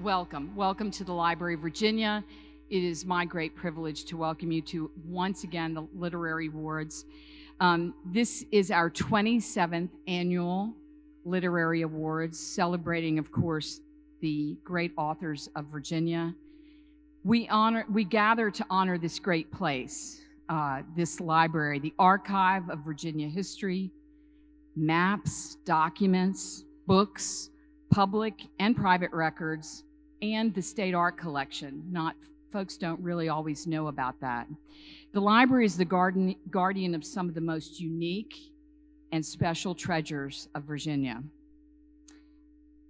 Welcome to the Library of Virginia. It is my great privilege to welcome you to, once again, the Literary Awards. This is our 27th annual Literary Awards, celebrating, of course, the great authors of Virginia. We gather to honor this great place, this library, the archive of Virginia history, maps, documents, books, public and private records, and the state art collection. Folks don't really always know about that. The library is the guardian of some of the most unique and special treasures of Virginia.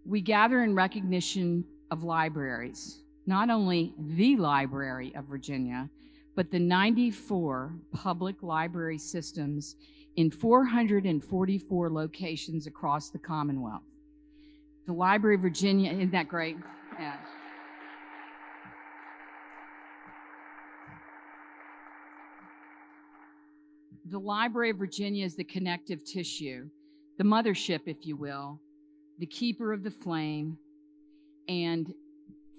We gather in recognition of libraries, not only the Library of Virginia, but the 94 public library systems in 444 locations across the Commonwealth. The Library of Virginia, isn't that great? Yeah. The Library of Virginia is the connective tissue, the mothership, if you will, the keeper of the flame, and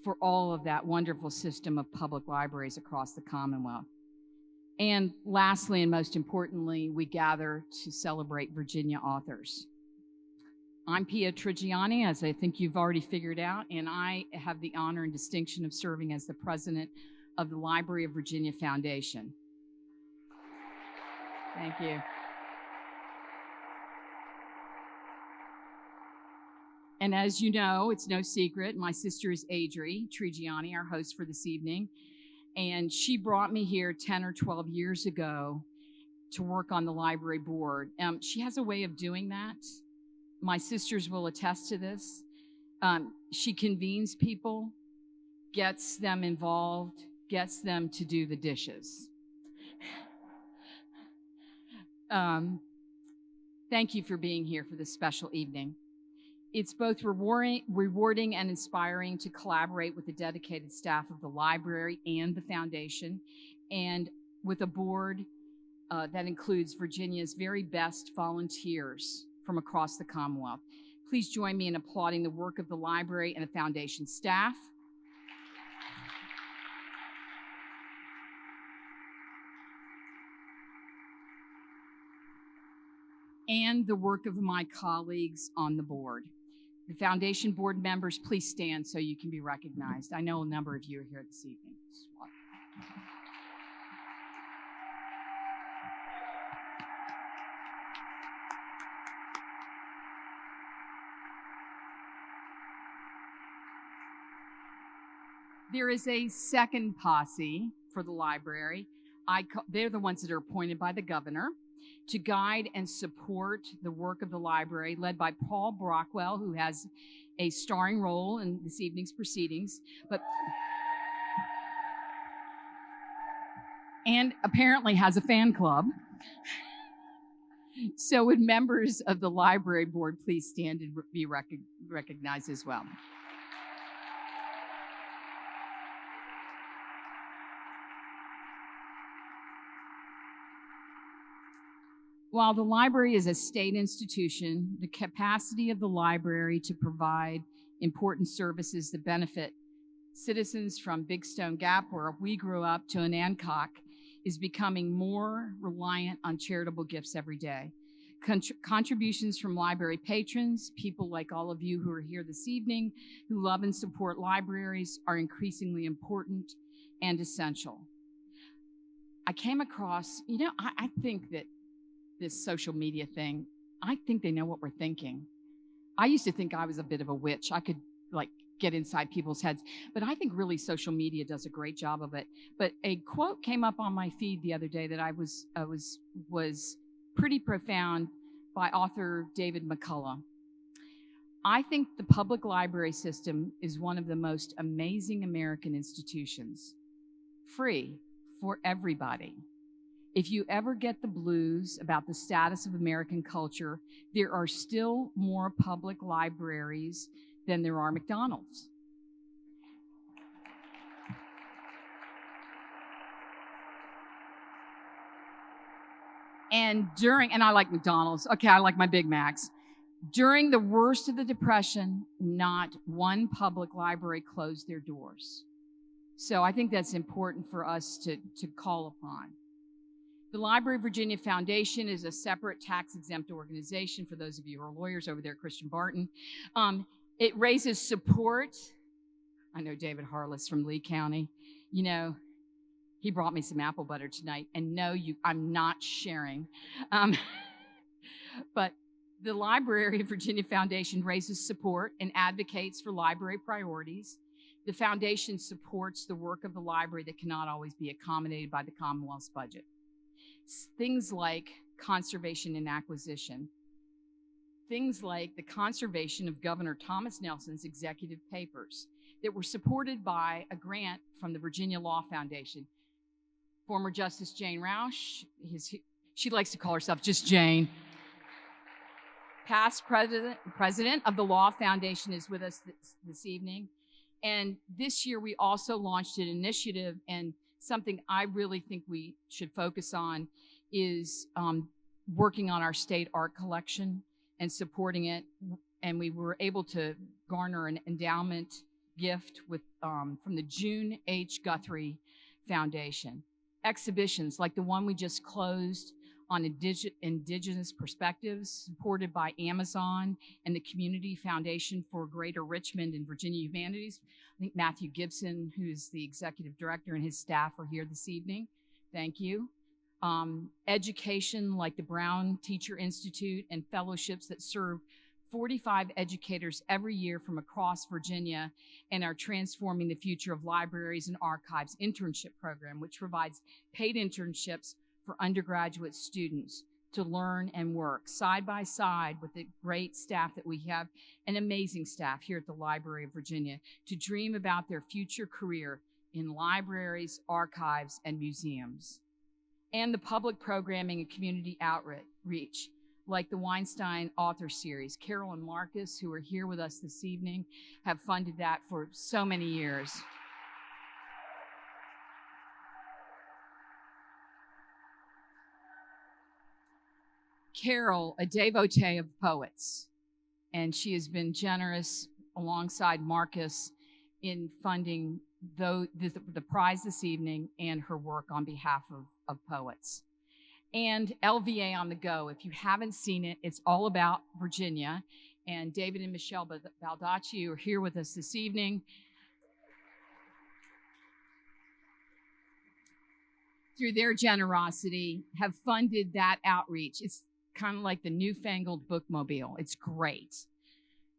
for all of that wonderful system of public libraries across the Commonwealth. And lastly, and most importantly, we gather to celebrate Virginia authors. I'm Adriana Trigiani, as I think you've already figured out, and I have the honor and distinction of serving as the president of the Library of Virginia Foundation. Thank you. And as you know, it's no secret, my sister is Adriana Trigiani, our host for this evening, and she brought me here 10 or 12 years ago to work on the library board. She has a way of doing that. My sisters will attest to this. She convenes people, gets them involved, gets them to do the dishes. Thank you for being here for this special evening. It's both rewarding and inspiring to collaborate with the dedicated staff of the library and the foundation, and with a board that includes Virginia's very best volunteers from across the Commonwealth. Please join me in applauding the work of the library and the foundation staff. And the work of my colleagues on the board. The foundation board members, please stand so you can be recognized. I know a number of you are here this evening. There is a second posse for the library. They're the ones that are appointed by the governor to guide and support the work of the library, led by Paul Brockwell, who has a starring role in this evening's proceedings, and apparently has a fan club. So would members of the library board please stand and be recognized as well. While the library is a state institution, the capacity of the library to provide important services that benefit citizens from Big Stone Gap, where we grew up, to Anancock, is becoming more reliant on charitable gifts every day. Contributions from library patrons, people like all of you who are here this evening, who love and support libraries, are increasingly important and essential. I came across, I think that this social media thing, I think they know what we're thinking. I used to think I was a bit of a witch. I could get inside people's heads, but I think really social media does a great job of it. But a quote came up on my feed the other day that I was pretty profound, by author David McCullough. I think the public library system is one of the most amazing American institutions, free for everybody. If you ever get the blues about the status of American culture, there are still more public libraries than there are McDonald's. And I like McDonald's. Okay, I like my Big Macs. During the worst of the Depression, not one public library closed their doors. So I think that's important for us to call upon. The Library of Virginia Foundation is a separate tax-exempt organization, for those of you who are lawyers over there, Christian Barton. It raises support. I know David Harless from Lee County. You know, he brought me some apple butter tonight, and no, I'm not sharing. But the Library of Virginia Foundation raises support and advocates for library priorities. The foundation supports the work of the library that cannot always be accommodated by the Commonwealth's budget. Things like conservation and acquisition. Things like the conservation of Governor Thomas Nelson's executive papers that were supported by a grant from the Virginia Law Foundation. Former Justice Jane Roush, she likes to call herself just Jane. Past president of the Law Foundation is with us this evening. And this year we also launched an initiative, and something I really think we should focus on is working on our state art collection and supporting it. And we were able to garner an endowment gift from the June H. Guthrie Foundation. Exhibitions like the one we just closed on Indigenous perspectives, supported by Amazon and the Community Foundation for Greater Richmond and Virginia Humanities. I think Matthew Gibson, who's the executive director, and his staff are here this evening. Thank you. Education like the Brown Teacher Institute and fellowships that serve 45 educators every year from across Virginia, and are transforming the future of libraries and archives internship program, which provides paid internships for undergraduate students to learn and work side by side with the great staff that we have, an amazing staff here at the Library of Virginia, to dream about their future career in libraries, archives, and museums. And the public programming and community outreach, like the Weinstein Author Series. Carole and Marcus, who are here with us this evening, have funded that for so many years. Carole, a devotee of poets, and she has been generous alongside Marcus in funding the prize this evening and her work on behalf of poets. And LVA on the Go. If you haven't seen it, it's all about Virginia. And David and Michelle Baldacci are here with us this evening. Through their generosity, have funded that outreach. It's kind of like the newfangled bookmobile. It's great.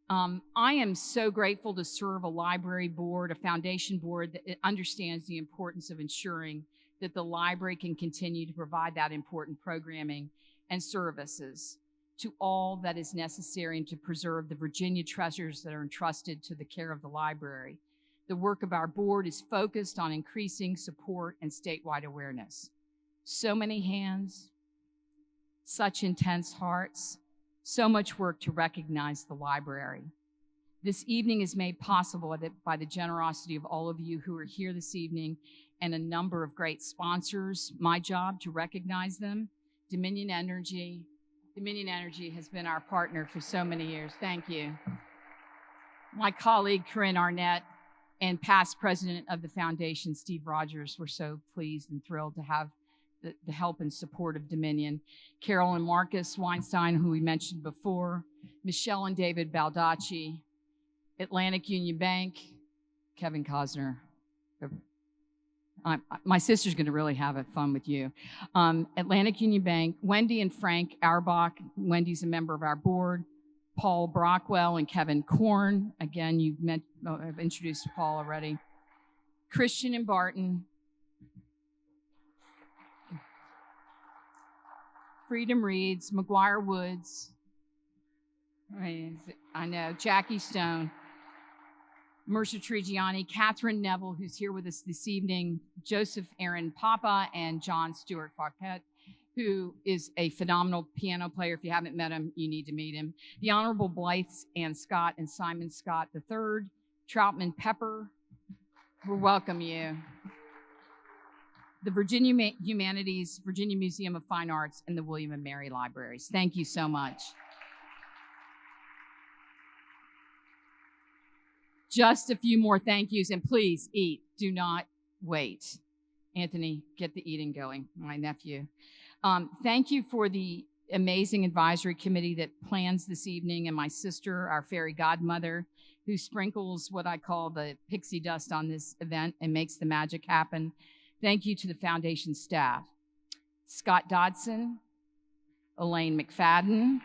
I am so grateful to serve a library board, a foundation board that understands the importance of ensuring that the library can continue to provide that important programming and services to all that is necessary and to preserve the Virginia treasures that are entrusted to the care of the library. The work of our board is focused on increasing support and statewide awareness. So many hands, such intense hearts, so much work to recognize the library. This evening is made possible by the generosity of all of you who are here this evening and a number of great sponsors. My job to recognize them. Dominion Energy. Dominion Energy has been our partner for so many years. Thank you. My colleague, Corinne Arnett, and past president of the foundation, Steve Rogers, were so pleased and thrilled to have the help and support of Dominion. Carole and Marcus Weinstein, who we mentioned before, Michelle and David Baldacci, Atlantic Union Bank, Kevin Cosner. My sister's going to really have fun with you. Atlantic Union Bank, Wendy and Frank Auerbach. Wendy's a member of our board. Paul Brockwell and Kevin Korn. Again, I've introduced Paul already. Christian and Barton. Freedom Reads, McGuire Woods. I know, Jackie Stone. Mercer Trigiani, Catherine Neville, who's here with us this evening, Joseph Aaron Papa, and John Stewart Farquette, who is a phenomenal piano player. If you haven't met him, you need to meet him. The Honorable Blythe Ann Scott and Simon Scott III, Troutman Pepper, we welcome you. The Virginia Humanities, Virginia Museum of Fine Arts, and the William and Mary Libraries. Thank you so much. Just a few more thank yous, and please eat. Do not wait. Anthony, get the eating going, my nephew. Thank you for the amazing advisory committee that plans this evening, and my sister, our fairy godmother, who sprinkles what I call the pixie dust on this event and makes the magic happen. Thank you to the foundation staff. Scott Dodson, Elaine McFadden,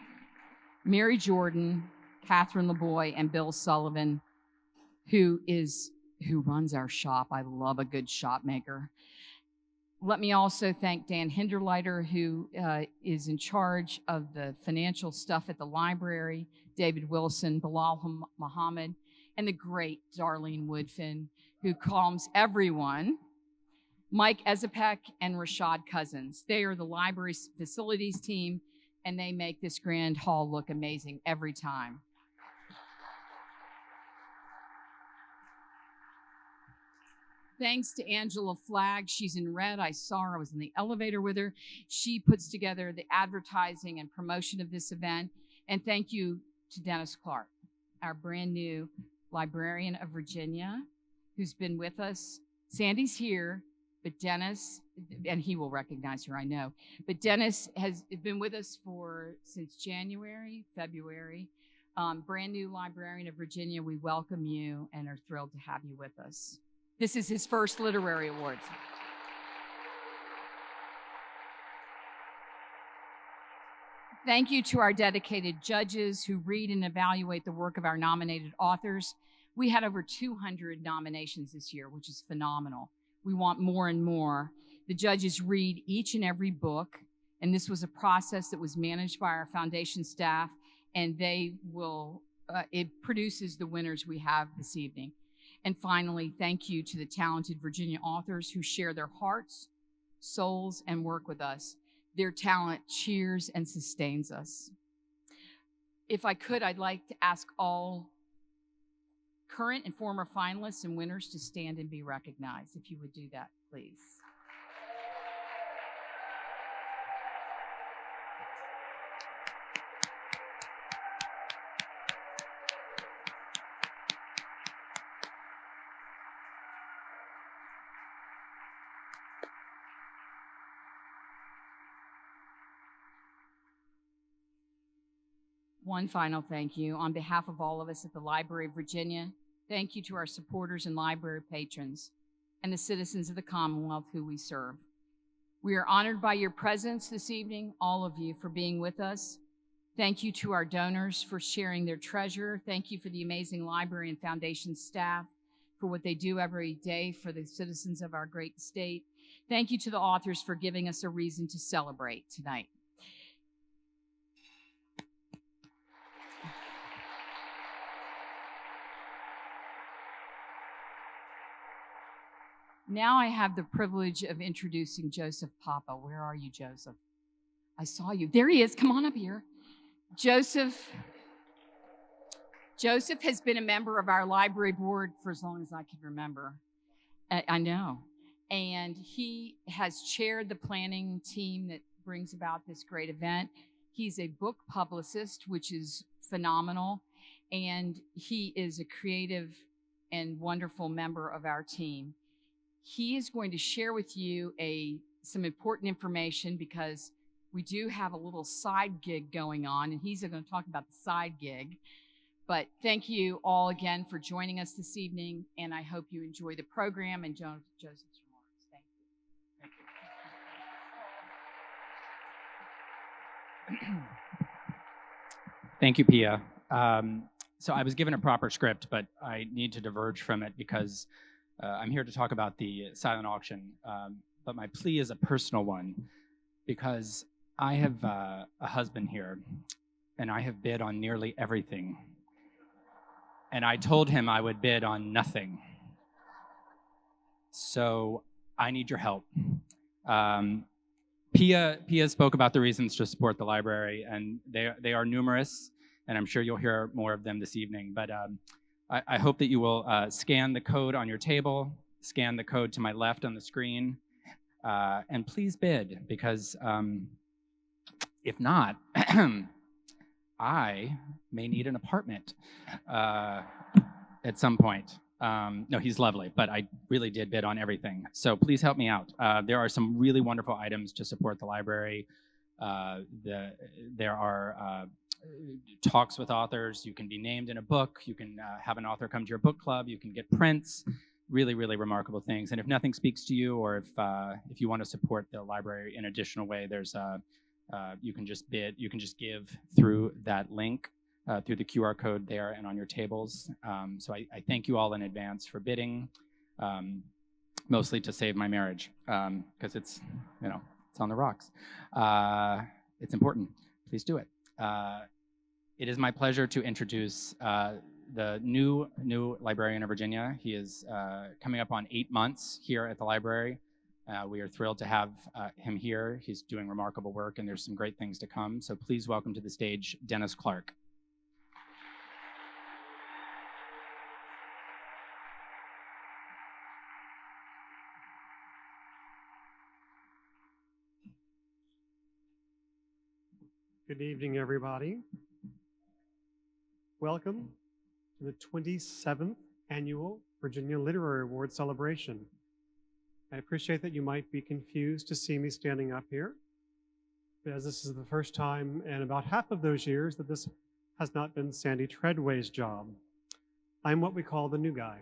Mary Jordan, Catherine LeBoy, and Bill Sullivan, who runs our shop. I love a good shop maker. Let me also thank Dan Hinderleiter, who is in charge of the financial stuff at the library, David Wilson, Bilal Muhammad, and the great Darlene Woodfin, who calms everyone, Mike Ezepek and Rashad Cousins. They are the library's facilities team, and they make this grand hall look amazing every time. Thanks to Angela Flagg. She's in red. I saw her. I was in the elevator with her. She puts together the advertising and promotion of this event. And thank you to Dennis Clark, our brand new librarian of Virginia, who's been with us. Sandy's here, but Dennis, and he will recognize her, I know, but Dennis has been with us since February. Brand new librarian of Virginia. We welcome you and are thrilled to have you with us. This is his first literary awards. Thank you to our dedicated judges who read and evaluate the work of our nominated authors. We had over 200 nominations this year, which is phenomenal. We want more and more. The judges read each and every book, and this was a process that was managed by our foundation staff, and it produces the winners we have this evening. And finally, thank you to the talented Virginia authors who share their hearts, souls, and work with us. Their talent cheers and sustains us. If I could, I'd like to ask all current and former finalists and winners to stand and be recognized. If you would do that, please. One final thank you. On behalf of all of us at the Library of Virginia, thank you to our supporters and library patrons and the citizens of the Commonwealth who we serve. We are honored by your presence this evening, all of you, for being with us. Thank you to our donors for sharing their treasure. Thank you for the amazing library and foundation staff for what they do every day for the citizens of our great state. Thank you to the authors for giving us a reason to celebrate tonight. Now I have the privilege of introducing Joseph Papa. Where are you, Joseph? I saw you. There he is. Come on up here. Joseph has been a member of our library board for as long as I can remember. I know. And he has chaired the planning team that brings about this great event. He's a book publicist, which is phenomenal. And he is a creative and wonderful member of our team. He is going to share with you some important information because we do have a little side gig going on, and he's going to talk about the side gig. But thank you all again for joining us this evening, and I hope you enjoy the program and Joseph's remarks. Thank you. Thank you, Pia. So I was given a proper script, but I need to diverge from it because I'm here to talk about the silent auction, but my plea is a personal one because I have a husband here, and I have bid on nearly everything. And I told him I would bid on nothing. So I need your help. Pia spoke about the reasons to support the library, and they are numerous, and I'm sure you'll hear more of them this evening. But I hope that you will scan the code on your table, scan the code to my left on the screen, and please bid, because if not, I may need an apartment. at some point. No, he's lovely, but I really did bid on everything. So please help me out. There are some really wonderful items to support the library. There are talks with authors. You can be named in a book. You can have an author come to your book club. You can get prints. Really, really remarkable things. And if nothing speaks to you, or if you want to support the library in an additional way, there's you can just bid. You can just give through that link, through the QR code there and on your tables. So I thank you all in advance for bidding, mostly to save my marriage, because it's on the rocks. It's important. Please do it. It is my pleasure to introduce the new librarian of Virginia. He is coming up on 8 months here at the library. We are thrilled to have him here. He's doing remarkable work, and there's some great things to come. So please welcome to the stage Dennis Clark. Good evening, everybody. Welcome to the 27th Annual Virginia Literary Award celebration. I appreciate that you might be confused to see me standing up here, as this is the first time in about half of those years that this has not been Sandy Treadway's job. I'm what we call the new guy.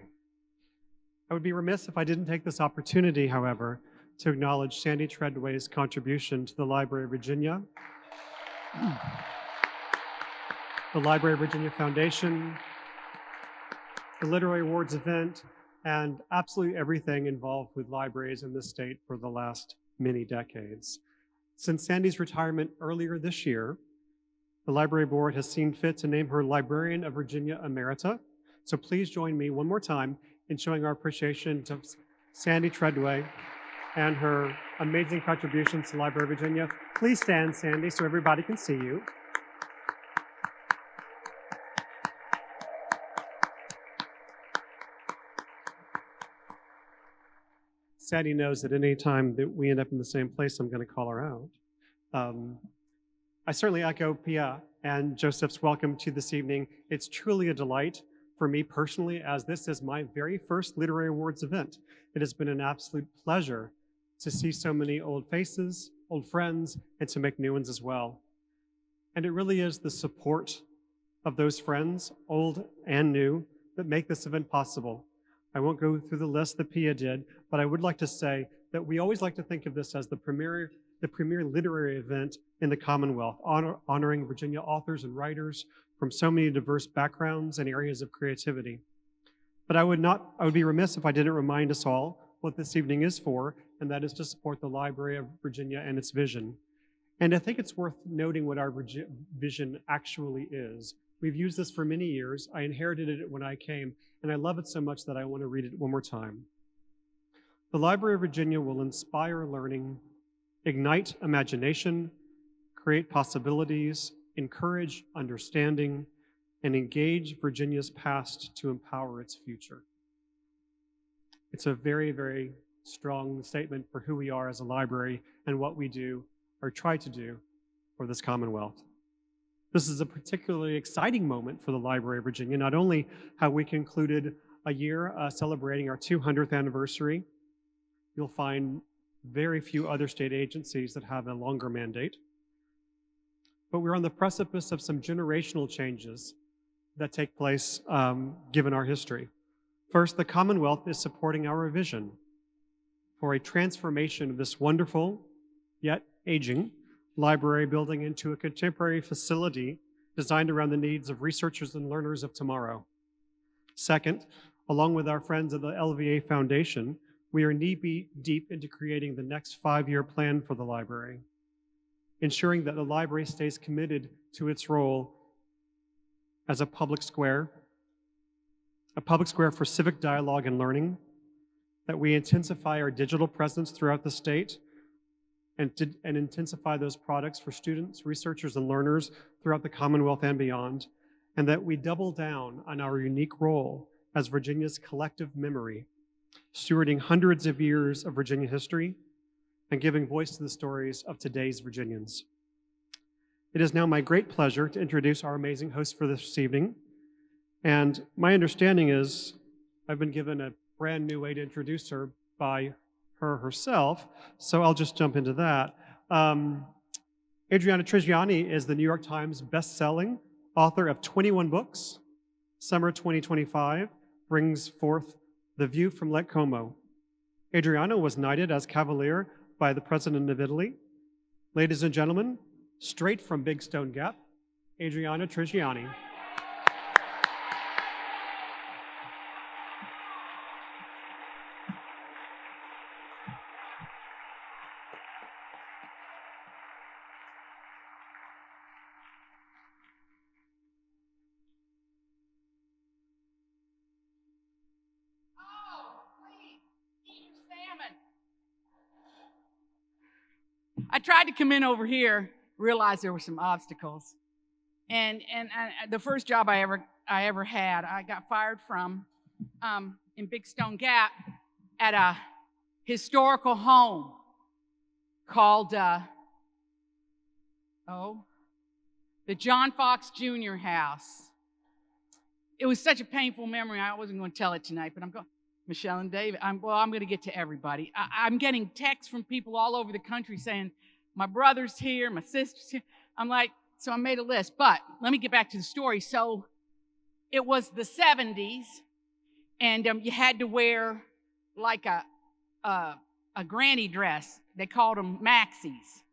I would be remiss if I didn't take this opportunity, however, to acknowledge Sandy Treadway's contribution to the Library of Virginia, the Library of Virginia Foundation, the Literary Awards event, and absolutely everything involved with libraries in this state for the last many decades. Since Sandy's retirement earlier this year, the Library Board has seen fit to name her Librarian of Virginia Emerita. So please join me one more time in showing our appreciation to Sandy Treadway and her amazing contributions to the Library of Virginia. Please stand, Sandy, so everybody can see you. Sandy knows that any time that we end up in the same place, I'm going to call her out. I certainly echo Pia and Joseph's welcome to this evening. It's truly a delight for me personally, as this is my very first Literary Awards event. It has been an absolute pleasure to see so many old faces, old friends, and to make new ones as well. And it really is the support of those friends, old and new, that make this event possible. I won't go through the list that Pia did, but I would like to say that we always like to think of this as the premier literary event in the Commonwealth, honoring Virginia authors and writers from so many diverse backgrounds and areas of creativity. But I would be remiss if I didn't remind us all what this evening is for, and that is to support the Library of Virginia and its vision. And I think it's worth noting what our vision actually is. We've used this for many years. I inherited it when I came, and I love it so much that I want to read it one more time. The Library of Virginia will inspire learning, ignite imagination, create possibilities, encourage understanding, and engage Virginia's past to empower its future. It's a very, very strong statement for who we are as a library and what we do or try to do for this Commonwealth. This is a particularly exciting moment for the Library of Virginia. Not only have we concluded a year celebrating our 200th anniversary, you'll find very few other state agencies that have a longer mandate, but we're on the precipice of some generational changes that take place given our history. First, the Commonwealth is supporting our vision for a transformation of this wonderful, yet aging, library building into a contemporary facility designed around the needs of researchers and learners of tomorrow. Second, along with our friends at the LVA Foundation, we are knee-deep into creating the next 5-year plan for the library, ensuring that the library stays committed to its role as a public square for civic dialogue and learning, that we intensify our digital presence throughout the state, and intensify those products for students, researchers, and learners throughout the Commonwealth and beyond, and that we double down on our unique role as Virginia's collective memory, stewarding hundreds of years of Virginia history and giving voice to the stories of today's Virginians. It is now my great pleasure to introduce our amazing host for this evening. And my understanding is I've been given a brand new way to introduce her by her herself, so I'll just jump into that. Adriana Trigiani is the New York Times best-selling author of 21 books. Summer 2025 brings forth The View from Lake Como. Adriana was knighted as Cavalier by the President of Italy. Ladies and gentlemen, straight from Big Stone Gap, Adriana Trigiani. I tried to come in over here, realized there were some obstacles. And the first job I ever had, I got fired from in Big Stone Gap at a historical home called the John Fox Jr. House. It was such a painful memory, I wasn't going to tell it tonight, but I'm going. Michelle and David, I'm going to get to everybody. I'm getting texts from people all over the country saying, my brother's here, my sister's here. I'm like, so I made a list. But let me get back to the story. So it was the 70s, and you had to wear like a granny dress. They called them maxis,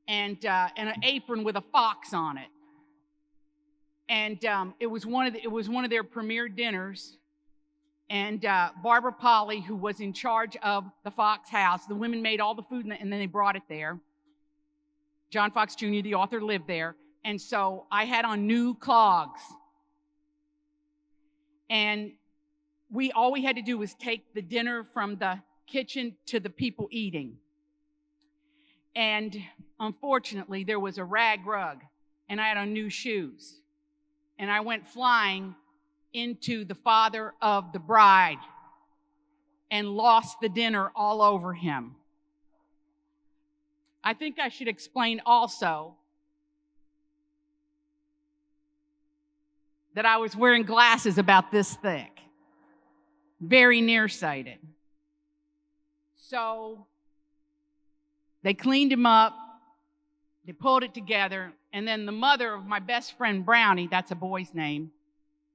and an apron with a fox on it. And it was one of their premier dinners. And Barbara Polly, who was in charge of the Fox house, the women made all the food and then they brought it there. John Fox Jr., the author, lived there. And so I had on new clogs. And all we had to do was take the dinner from the kitchen to the people eating. And unfortunately, there was a rag rug, and I had on new shoes. And I went flying into the father of the bride and lost the dinner all over him. I think I should explain also that I was wearing glasses about this thick, very nearsighted. So they cleaned him up, they pulled it together, and then the mother of my best friend Brownie, that's a boy's name,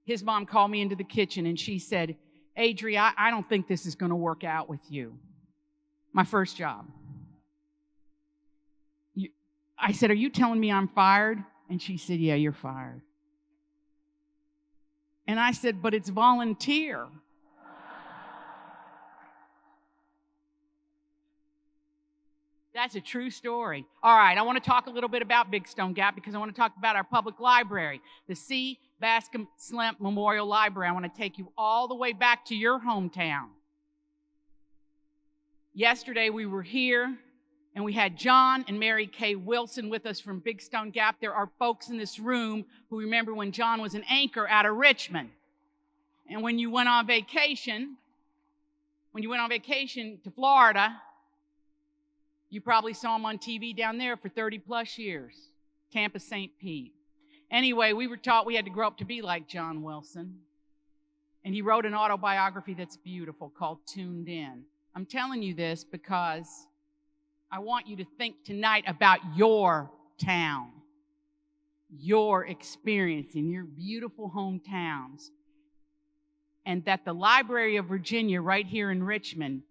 his mom called me into the kitchen and she said, Adri, I don't think this is going to work out with you. My first job. I said, are you telling me I'm fired? And she said, yeah, you're fired. And I said, but it's volunteer. That's a true story. All right, I want to talk a little bit about Big Stone Gap because I want to talk about our public library, the C. Bascom Slemp Memorial Library. I want to take you all the way back to your hometown. Yesterday we were here and we had John and Mary Kay Wilson with us from Big Stone Gap. There are folks in this room who remember when John was an anchor out of Richmond. And when you went on vacation to Florida, you probably saw him on TV down there for 30 plus years, Tampa St. Pete. Anyway, we were taught we had to grow up to be like John Wilson. And he wrote an autobiography that's beautiful called Tuned In. I'm telling you this because I want you to think tonight about your town, your experience in your beautiful hometowns. And that the Library of Virginia right here in Richmond,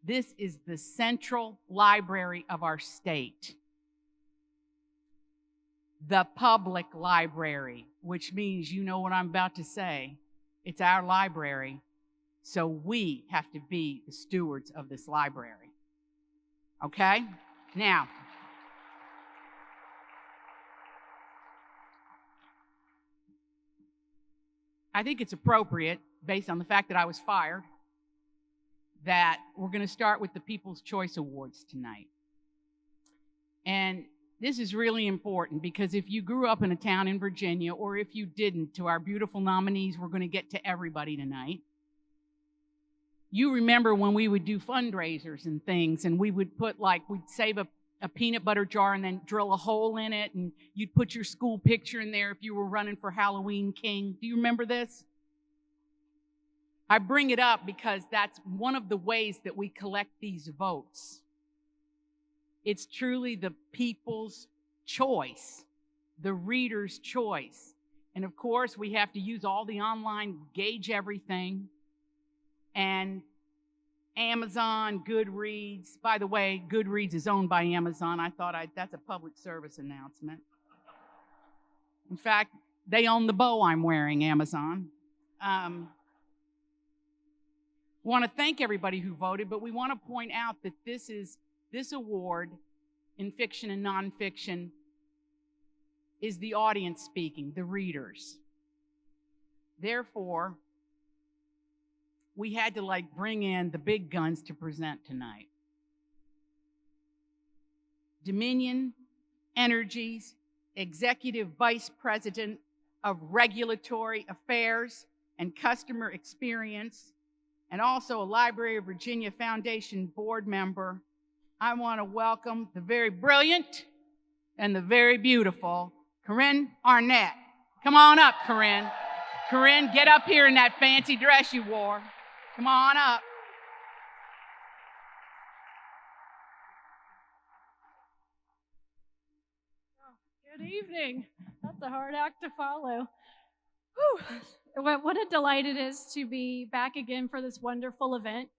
this is the central library of our state. The public library, which means you know what I'm about to say. It's our library, so we have to be the stewards of this library. Okay? Now, I think it's appropriate, based on the fact that I was fired, that we're going to start with the People's Choice Awards tonight. And this is really important because if you grew up in a town in Virginia, or if you didn't, to our beautiful nominees, we're going to get to everybody tonight. You remember when we would do fundraisers and things, and we would put we'd save a peanut butter jar and then drill a hole in it, and you'd put your school picture in there if you were running for Halloween King. Do you remember this? I bring it up because that's one of the ways that we collect these votes. It's truly the people's choice, the reader's choice. And of course, we have to use all the online, gauge everything. And Amazon, Goodreads. By the way, Goodreads is owned by Amazon. That's a public service announcement. In fact, they own the bow I'm wearing, Amazon. Want to thank everybody who voted, but we want to point out that this award in fiction and nonfiction is the audience speaking, the readers. Therefore, we had to bring in the big guns to present tonight. Dominion Energy's Executive Vice President of Regulatory Affairs and Customer Experience, and also a Library of Virginia Foundation board member, I want to welcome the very brilliant and the very beautiful Corinne Arnett. Come on up, Corinne. Corinne, get up here in that fancy dress you wore. Come on up. Good evening. That's a hard act to follow. Whew. What a delight it is to be back again for this wonderful event.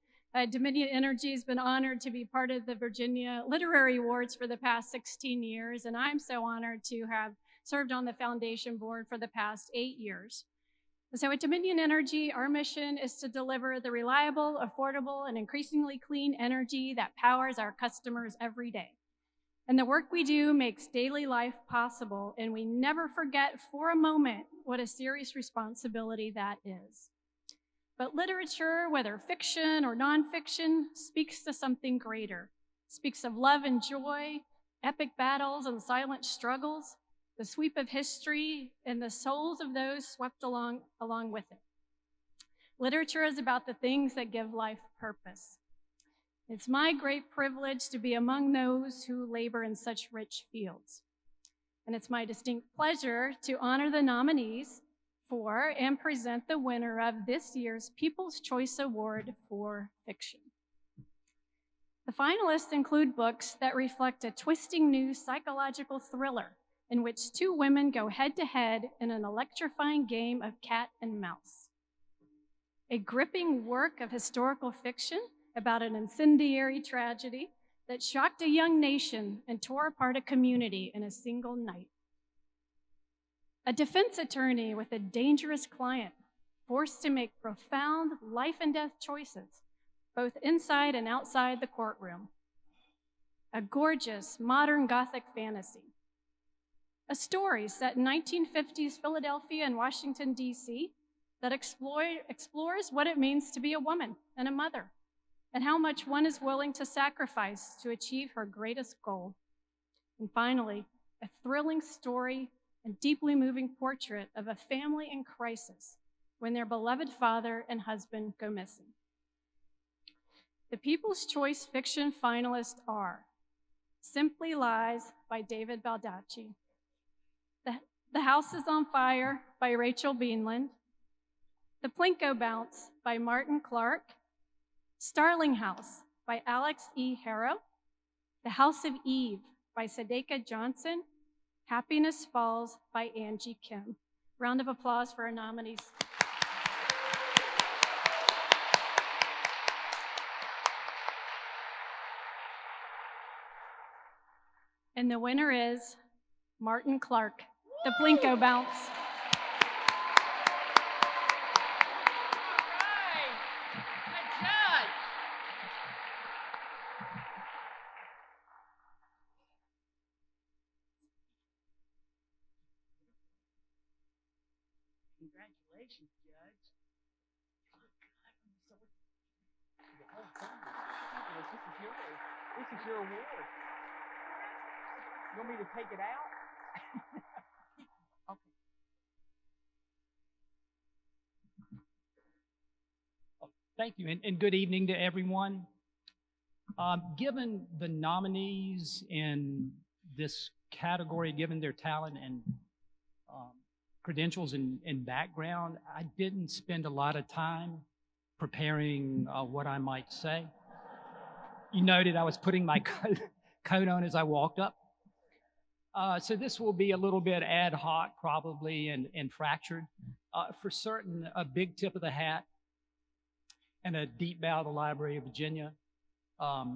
Dominion Energy has been honored to be part of the Virginia Literary Awards for the past 16 years, and I'm so honored to have served on the foundation board for the past 8 years. So at Dominion Energy, our mission is to deliver the reliable, affordable, and increasingly clean energy that powers our customers every day. And the work we do makes daily life possible, and we never forget for a moment what a serious responsibility that is. But literature, whether fiction or nonfiction, speaks to something greater. Speaks of love and joy, epic battles and silent struggles, the sweep of history, and the souls of those swept along with it. Literature is about the things that give life purpose. It's my great privilege to be among those who labor in such rich fields. And it's my distinct pleasure to honor the nominees for and present the winner of this year's People's Choice Award for Fiction. The finalists include books that reflect a twisting new psychological thriller in which two women go head-to-head in an electrifying game of cat and mouse. A gripping work of historical fiction about an incendiary tragedy that shocked a young nation and tore apart a community in a single night. A defense attorney with a dangerous client forced to make profound life and death choices, both inside and outside the courtroom. A gorgeous modern Gothic fantasy. A story set in 1950s Philadelphia and Washington, D.C. that explores what it means to be a woman and a mother, and how much one is willing to sacrifice to achieve her greatest goal. And finally, a thrilling story and deeply moving portrait of a family in crisis when their beloved father and husband go missing. The People's Choice fiction finalists are Simply Lies by David Baldacci, The House is on Fire by Rachel Beanland, The Plinko Bounce by Martin Clark, Starling House by Alex E. Harrow, The House of Eve by Sadeka Johnson, Happiness Falls by Angie Kim. Round of applause for our nominees. And the winner is Martin Clark, The Plinko Bounce. Congratulations, Judge. Oh, God, I'm so the whole family. This is your award. You want me to take it out? Okay. Thank you, and good evening to everyone. Given the nominees in this category, given their talent and credentials and background, I didn't spend a lot of time preparing what I might say. You noted I was putting my coat on as I walked up. So this will be a little bit ad hoc probably and fractured. For certain, a big tip of the hat and a deep bow to the Library of Virginia. I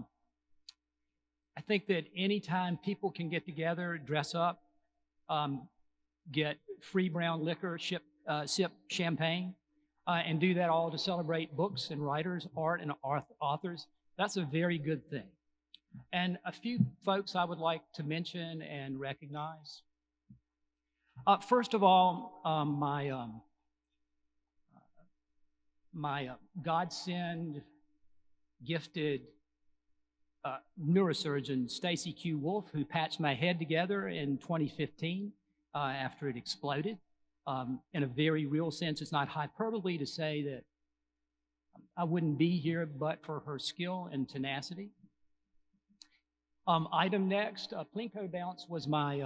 think that anytime people can get together, dress up, get free brown liquor, sip champagne, and do that all to celebrate books and writers, art and authors, that's a very good thing. And a few folks I would like to mention and recognize. First of all, my godsend, gifted neurosurgeon, Stacy Q. Wolf, who patched my head together in 2015 after it exploded. In a very real sense, it's not hyperbole to say that I wouldn't be here but for her skill and tenacity. Item next, Plinko Bounce was my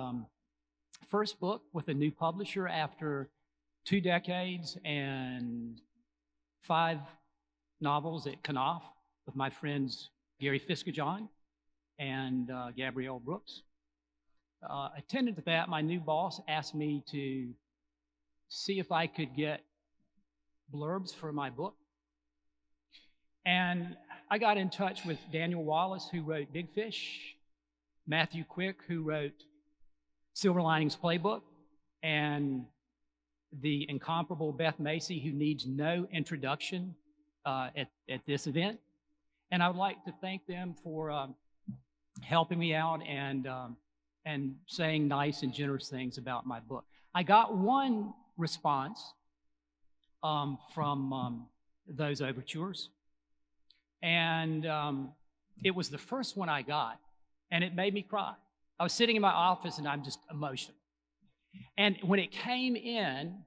first book with a new publisher after 2 decades and 5 novels at Knopf with my friends Gary Fiskajohn and Gabrielle Brooks. Attendant to that, my new boss asked me to see if I could get blurbs for my book. And I got in touch with Daniel Wallace, who wrote Big Fish, Matthew Quick, who wrote Silver Linings Playbook, and the incomparable Beth Macy, who needs no introduction at this event. And I would like to thank them for helping me out and saying nice and generous things about my book. I got one response from those overtures, and it was the first one I got, and it made me cry. I was sitting in my office, and I'm just emotional. And when it came in,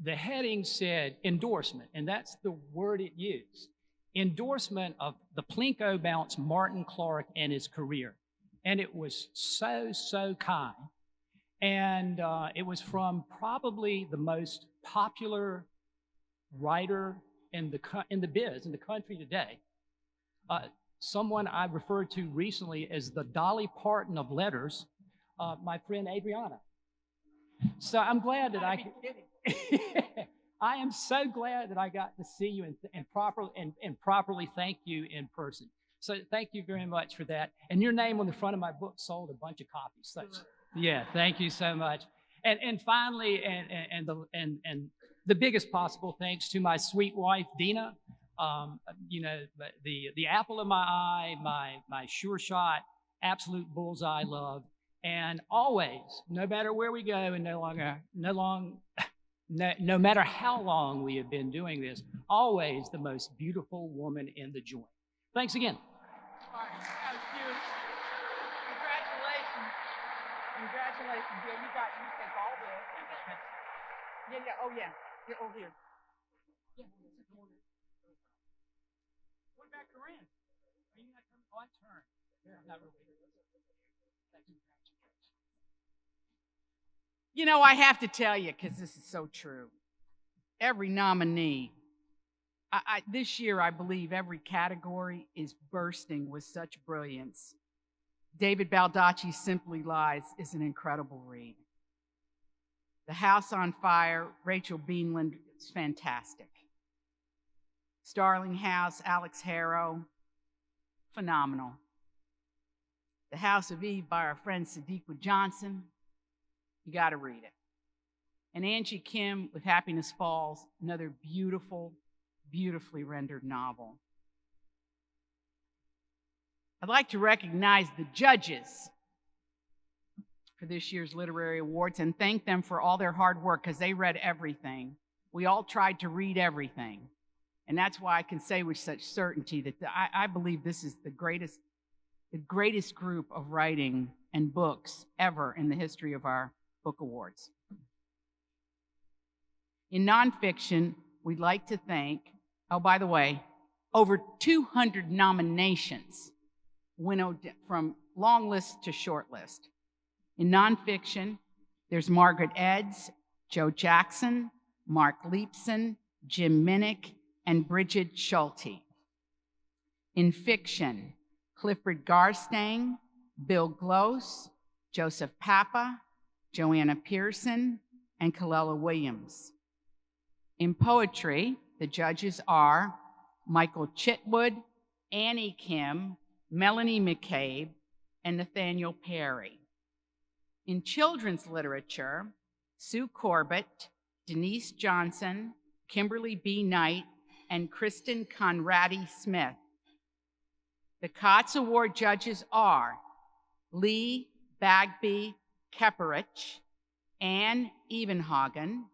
the heading said endorsement, and that's the word it used. Endorsement of the Plinko Bounce Martin Clark and his career. And it was so, so kind. And it was from probably the most popular writer in the biz, in the country today. Someone I referred to recently as the Dolly Parton of letters, my friend Adriana. So I'm glad that I I am so glad that I got to see you and properly thank you in person. So thank you very much for that. And your name on the front of my book sold a bunch of copies. So, yeah, thank you so much. And finally, and the biggest possible thanks to my sweet wife Dina. You know, the apple of my eye, my sure shot, absolute bullseye love, and always, no matter where we go, and no matter how long we have been doing this, always the most beautiful woman in the joint. Thanks again. All right, that was beautiful. Congratulations. Congratulations. Yeah, you take all this. Yeah, oh yeah. Here, over here. Yeah, what about Corinne? Are you not coming? Oh, I turned. Yeah, not really. You know, I have to tell you, because this is so true. Every nominee, this year, I believe every category is bursting with such brilliance. David Baldacci's Simply Lies is an incredible read. The House on Fire, Rachel Beanland, is fantastic. Starling House, Alex Harrow, phenomenal. The House of Eve by our friend Sadiqa Johnson, you got to read it. And Angie Kim with Happiness Falls, another beautiful, beautifully rendered novel. I'd like to recognize the judges for this year's literary awards and thank them for all their hard work, because they read everything. We all tried to read everything. And that's why I can say with such certainty that I believe this is the greatest group of writing and books ever in the history of our book awards. In nonfiction, we'd like to thank, oh, by the way, over 200 nominations, winnowed from long list to short list. In nonfiction, there's Margaret Eds, Joe Jackson, Mark Leipson, Jim Minnick, and Bridget Schulte. In fiction, Clifford Garstang, Bill Gloss, Joseph Papa, Joanna Pearson, and Kallela Williams. In poetry, the judges are Michael Chitwood, Annie Kim, Melanie McCabe, and Nathaniel Perry. In children's literature, Sue Corbett, Denise Johnson, Kimberly B. Knight, and Kristen Conradi Smith. The Kotz Award judges are Lee Bagby Kepperich, Anne Evenhagen,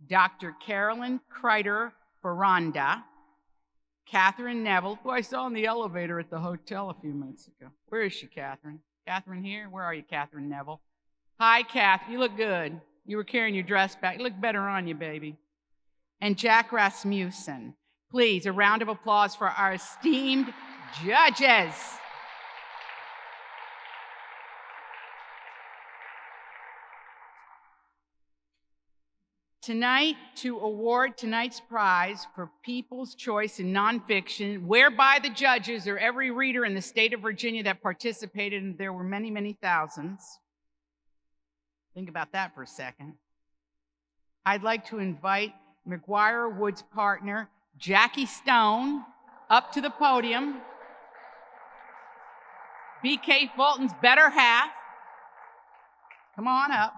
Dr. Carolyn Kreider-Ferranda, Catherine Neville, who I saw in the elevator at the hotel a few minutes ago. Where is she, Catherine? Catherine here? Where are you, Catherine Neville? Hi, Catherine. You look good. You were carrying your dress back. You look better on you, baby. And Jack Rasmussen. Please, a round of applause for our esteemed judges. Tonight, to award tonight's prize for People's Choice in Nonfiction, whereby the judges are every reader in the state of Virginia that participated, and there were many, many thousands. Think about that for a second. I'd like to invite McGuire Woods partner, Jackie Stone, up to the podium. B.K. Fulton's better half. Come on up.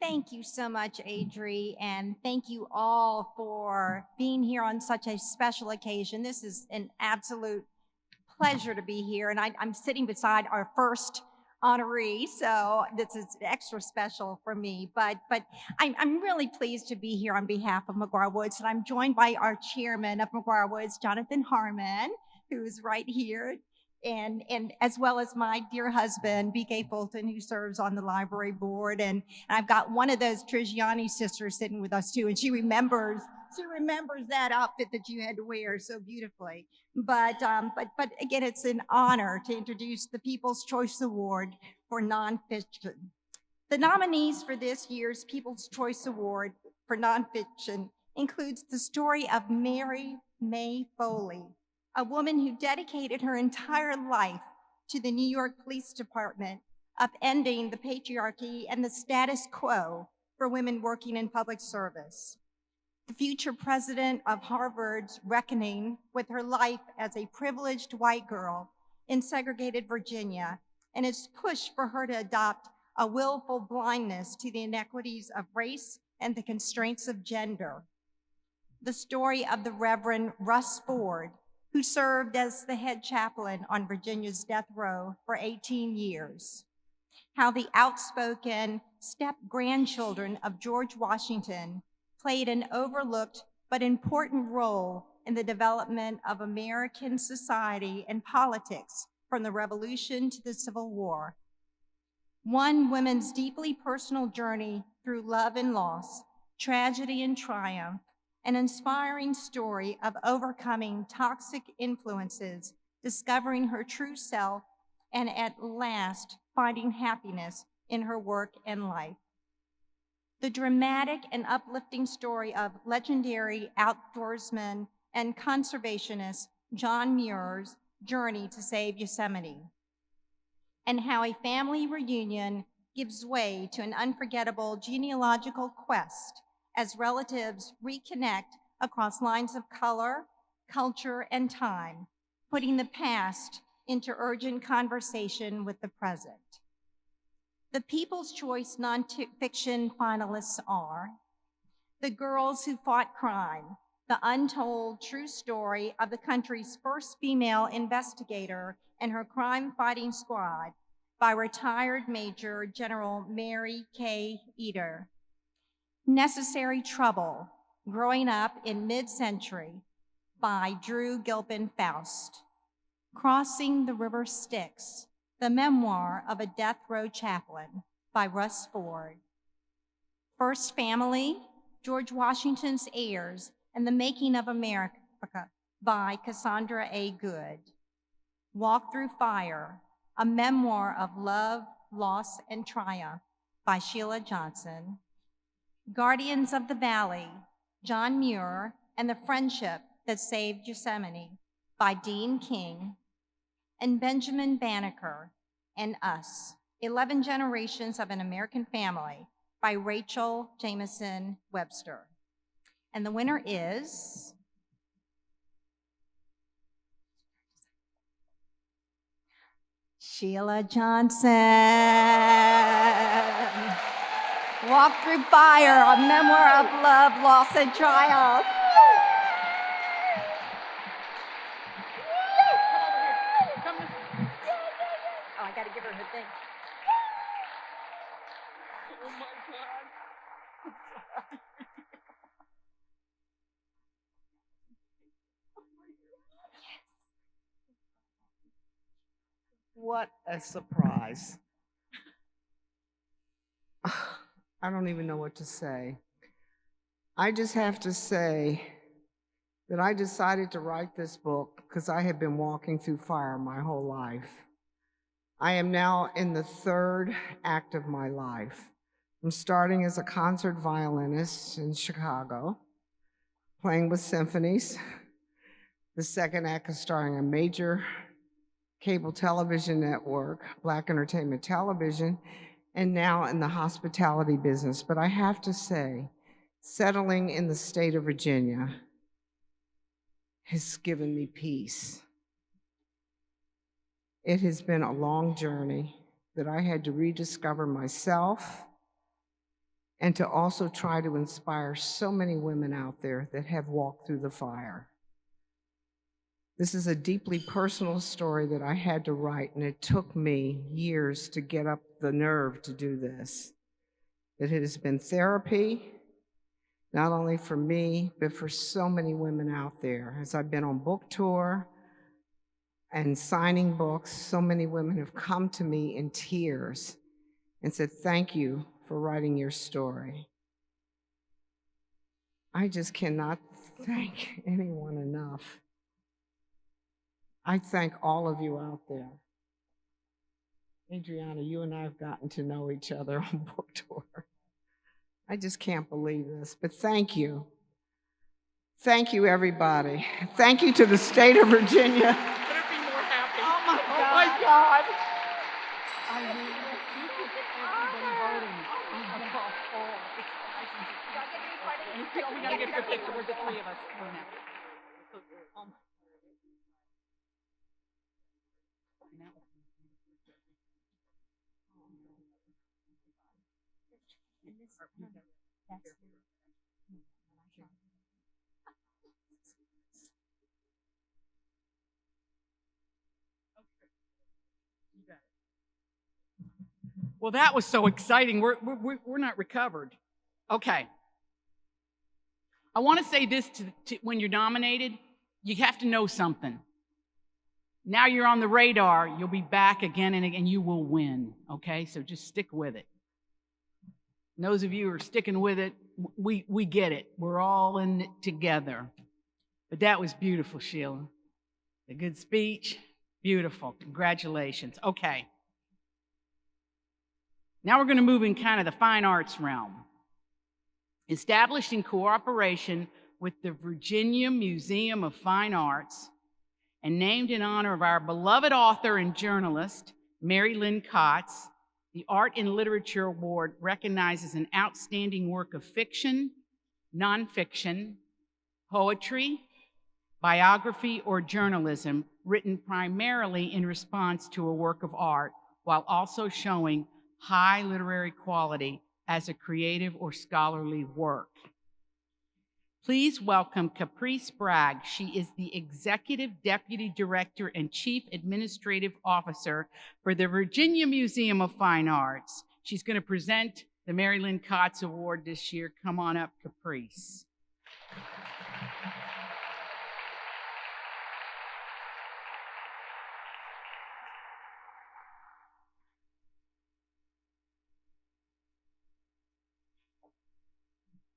Thank you so much, Adri, and thank you all for being here on such a special occasion. This is an absolute pleasure to be here, and I'm sitting beside our first honoree, so this is extra special for me. But I'm really pleased to be here on behalf of McGuire Woods, and I'm joined by our chairman of McGuire Woods, Jonathan Harmon, who's right here, and as well as my dear husband, B.K. Fulton, who serves on the library board. And I've got one of those Trigiani sisters sitting with us too, and she remembers that outfit that you had to wear so beautifully. But again, it's an honor to introduce the People's Choice Award for Nonfiction. The nominees for this year's People's Choice Award for Nonfiction includes the story of Mary May Foley, a woman who dedicated her entire life to the New York Police Department, upending the patriarchy and the status quo for women working in public service. The future president of Harvard's reckoning with her life as a privileged white girl in segregated Virginia, and its push for her to adopt a willful blindness to the inequities of race and the constraints of gender. The story of the Reverend Russ Ford, who served as the head chaplain on Virginia's death row for 18 years. How the outspoken step-grandchildren of George Washington played an overlooked but important role in the development of American society and politics from the Revolution to the Civil War. One woman's deeply personal journey through love and loss, tragedy and triumph, an inspiring story of overcoming toxic influences, discovering her true self, and at last finding happiness in her work and life. The dramatic and uplifting story of legendary outdoorsman and conservationist John Muir's journey to save Yosemite, and how a family reunion gives way to an unforgettable genealogical quest as relatives reconnect across lines of color, culture, and time, putting the past into urgent conversation with the present. The People's Choice Nonfiction finalists are The Girls Who Fought Crime, the untold true story of the country's first female investigator and her crime-fighting squad by retired Major General Mary K. Eder. Necessary Trouble, Growing Up in Mid-Century by Drew Gilpin Faust. Crossing the River Styx, the memoir of a death row chaplain by Russ Ford. First Family, George Washington's Heirs and the Making of America by Cassandra A. Good. Walk Through Fire, a memoir of love, loss, and triumph by Sheila Johnson. Guardians of the Valley, John Muir and the Friendship That Saved Yosemite by Dean King. And Benjamin Banneker and Us, 11 Generations of an American Family by Rachel Jameson Webster. And the winner is Sheila Johnson. Walk Through Fire, a memoir of love, loss, and triumph. Oh, I gotta give her her thing. Oh my God. What a surprise. I don't even know what to say. I just have to say that I decided to write this book because I had been walking through fire my whole life. I am now in the third act of my life. I'm starting as a concert violinist in Chicago, playing with symphonies. The second act is starring a major cable television network, Black Entertainment Television, and now in the hospitality business. But I have to say, settling in the state of Virginia has given me peace. It has been a long journey that I had to rediscover myself and to also try to inspire so many women out there that have walked through the fire. This is a deeply personal story that I had to write, and it took me years to get up the nerve to do this. It has been therapy, not only for me, but for so many women out there. As I've been on book tour and signing books, so many women have come to me in tears and said, "Thank you for writing your story." I just cannot thank anyone enough. I thank all of you out there. Adriana, you and I have gotten to know each other on book tour. I just can't believe this, but thank you. Thank you, everybody. Thank you to the state of Virginia. Couldn't be more happy. Oh my Oh my God. I mean, everybody voting across all. We gotta get a good picture with the three of us. Well, that was so exciting. We're not recovered. Okay. I want to say this to when you're nominated, you have to know something. Now you're on the radar, you'll be back again and again, you will win, okay? So just stick with it. And those of you who are sticking with it, we get it. We're all in it together. But that was beautiful, Sheila. A good speech, beautiful. Congratulations. Okay. Now we're going to move in kind of the fine arts realm. Established in cooperation with the Virginia Museum of Fine Arts and named in honor of our beloved author and journalist, Mary Lynn Kotz, the Art and Literature Award recognizes an outstanding work of fiction, nonfiction, poetry, biography, or journalism written primarily in response to a work of art, while also showing high literary quality as a creative or scholarly work. Please welcome Caprice Bragg. She is the Executive Deputy Director and Chief Administrative Officer for the Virginia Museum of Fine Arts. She's going to present the Mary Lynn Kotz Award this year. Come on up, Caprice.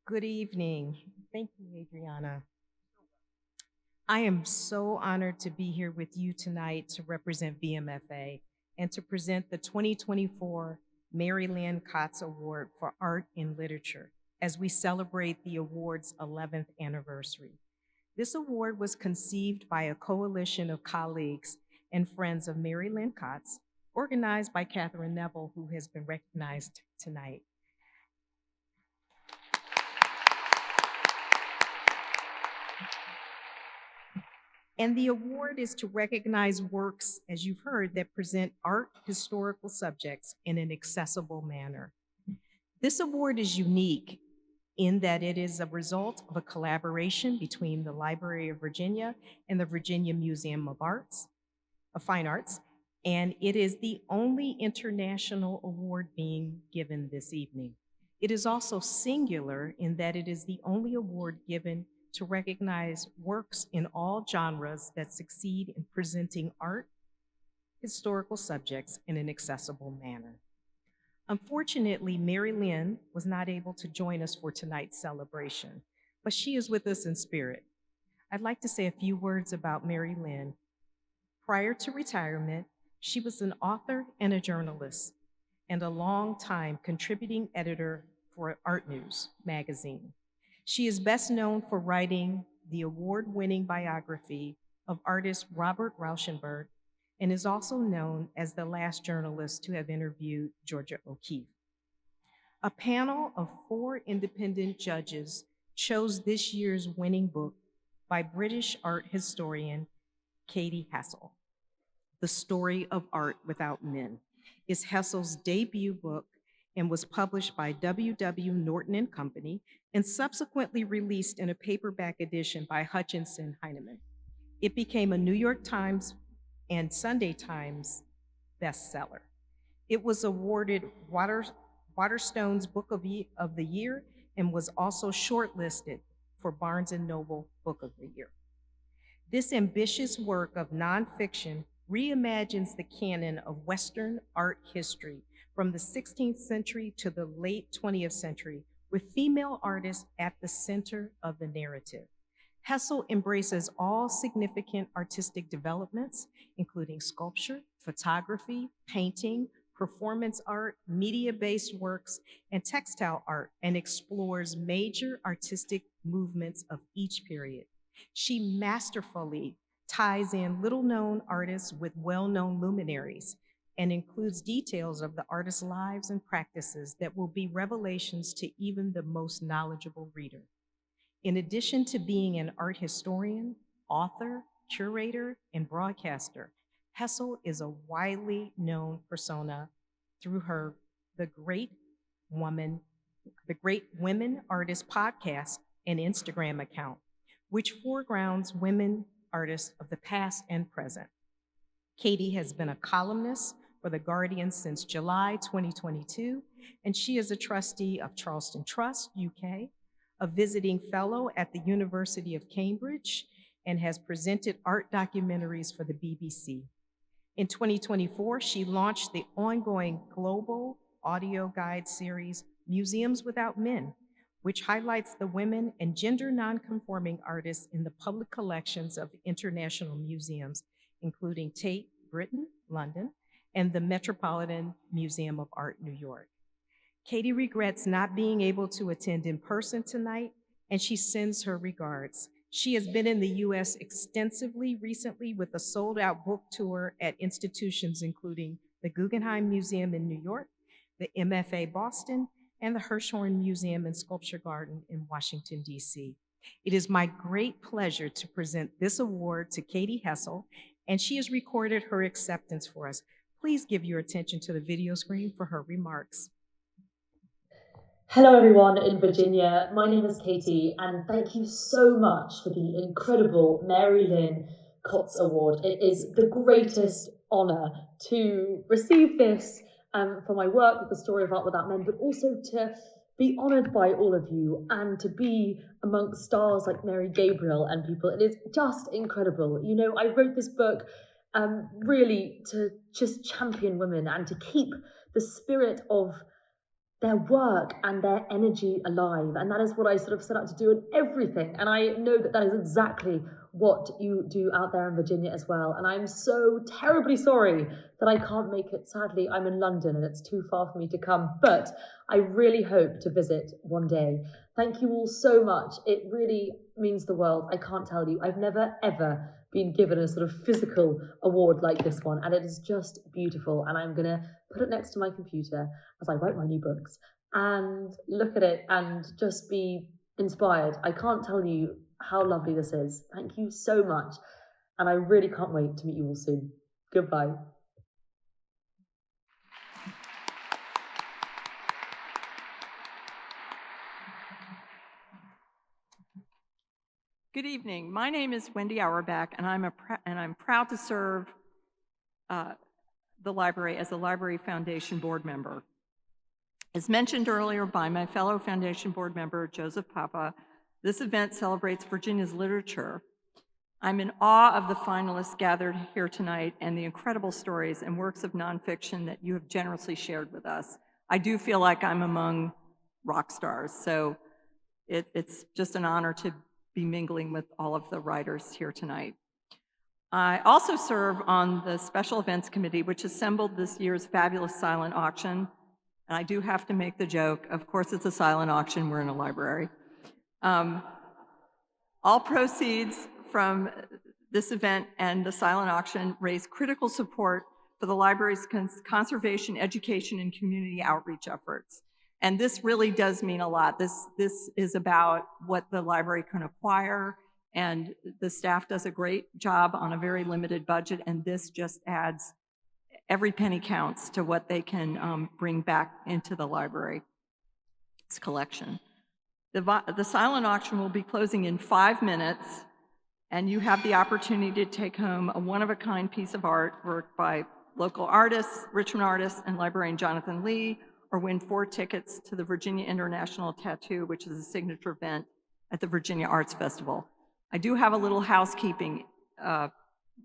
Good evening. Thank you, Adriana. I am so honored to be here with you tonight to represent VMFA and to present the 2024 Mary Lynn Kotz Award for Art and Literature as we celebrate the award's 11th anniversary. This award was conceived by a coalition of colleagues and friends of Mary Lynn Kotz, organized by Catherine Neville, who has been recognized tonight. And the award is to recognize works, as you've heard, that present art historical subjects in an accessible manner. This award is unique in that it is a result of a collaboration between the Library of Virginia and the Virginia Museum of Fine Arts, and it is the only international award being given this evening. It is also singular in that it is the only award given to recognize works in all genres that succeed in presenting art, historical subjects in an accessible manner. Unfortunately, Mary Lynn was not able to join us for tonight's celebration, but she is with us in spirit. I'd like to say a few words about Mary Lynn. Prior to retirement, she was an author and a journalist, and a long-time contributing editor for Art News magazine. She is best known for writing the award-winning biography of artist Robert Rauschenberg and is also known as the last journalist to have interviewed Georgia O'Keeffe. A panel of 4 independent judges chose this year's winning book by British art historian Katie Hassel. The Story of Art Without Men is Hassel's debut book and was published by W.W. Norton and Company and subsequently released in a paperback edition by Hutchinson Heinemann. It became a New York Times and Sunday Times bestseller. It was awarded Waterstone's Book of the Year and was also shortlisted for Barnes & Noble Book of the Year. This ambitious work of nonfiction reimagines the canon of Western art history from the 16th century to the late 20th century, with female artists at the center of the narrative. Hassel embraces all significant artistic developments, including sculpture, photography, painting, performance art, media-based works, and textile art, and explores major artistic movements of each period. She masterfully ties in little-known artists with well-known luminaries, and includes details of the artist's lives and practices that will be revelations to even the most knowledgeable reader. In addition to being an art historian, author, curator, and broadcaster, Hassel is a widely known persona through her The Great Women Artists podcast and Instagram account, which foregrounds women artists of the past and present. Katie has been a columnist for The Guardian since July 2022, and she is a trustee of Charleston Trust, UK, a visiting fellow at the University of Cambridge, and has presented art documentaries for the BBC. In 2024, she launched the ongoing global audio guide series, Museums Without Men, which highlights the women and gender nonconforming artists in the public collections of international museums, including Tate Britain, London, and the Metropolitan Museum of Art, New York. Katie regrets not being able to attend in person tonight, and she sends her regards. She has been in the US extensively recently with a sold-out book tour at institutions including the Guggenheim Museum in New York, the MFA Boston, and the Hirshhorn Museum and Sculpture Garden in Washington, DC. It is my great pleasure to present this award to Katie Hassel, and she has recorded her acceptance for us. Please give your attention to the video screen for her remarks. Hello everyone in Virginia, my name is Katie and thank you so much for the incredible Mary Lynn Kotz Award. It is the greatest honour to receive this for my work with the Story of Art Without Men, but also to be honoured by all of you and to be amongst stars like Mary Gabriel and people. It is just incredible. You know, I wrote this book really to just champion women and to keep the spirit of their work and their energy alive. And that is what I sort of set out to do in everything. And I know that that is exactly what you do out there in Virginia as well. And I'm so terribly sorry that I can't make it. Sadly, I'm in London and it's too far for me to come, but I really hope to visit one day. Thank you all so much. It really means the world. I can't tell you. I've never, ever been given a sort of physical award like this one, and it is just beautiful. And I'm gonna put it next to my computer as I write my new books and look at it and just be inspired. I can't tell you how lovely this is. Thank you so much. And I really can't wait to meet you all soon. Goodbye. Good evening. My name is Wendy Auerbach, and I'm proud to serve the library as a Library Foundation board member. As mentioned earlier by my fellow Foundation board member, Joseph Papa, this event celebrates Virginia's literature. I'm in awe of the finalists gathered here tonight and the incredible stories and works of nonfiction that you have generously shared with us. I do feel like I'm among rock stars, so it's just an honor to be mingling with all of the writers here tonight. I also serve on the Special Events Committee, which assembled this year's fabulous silent auction. And I do have to make the joke, of course it's a silent auction, we're in a library. All proceeds from this event and the silent auction raise critical support for the library's conservation, education, and community outreach efforts. And this really does mean a lot. This is about what the library can acquire, and the staff does a great job on a very limited budget, and this just adds, every penny counts to what they can bring back into the library's collection. The silent auction will be closing in 5 minutes, and you have the opportunity to take home a one-of-a-kind piece of artwork by local artists, Richmond artist, and librarian Jonathan Lee, or win 4 tickets to the Virginia International Tattoo, which is a signature event at the Virginia Arts Festival. I do have a little housekeeping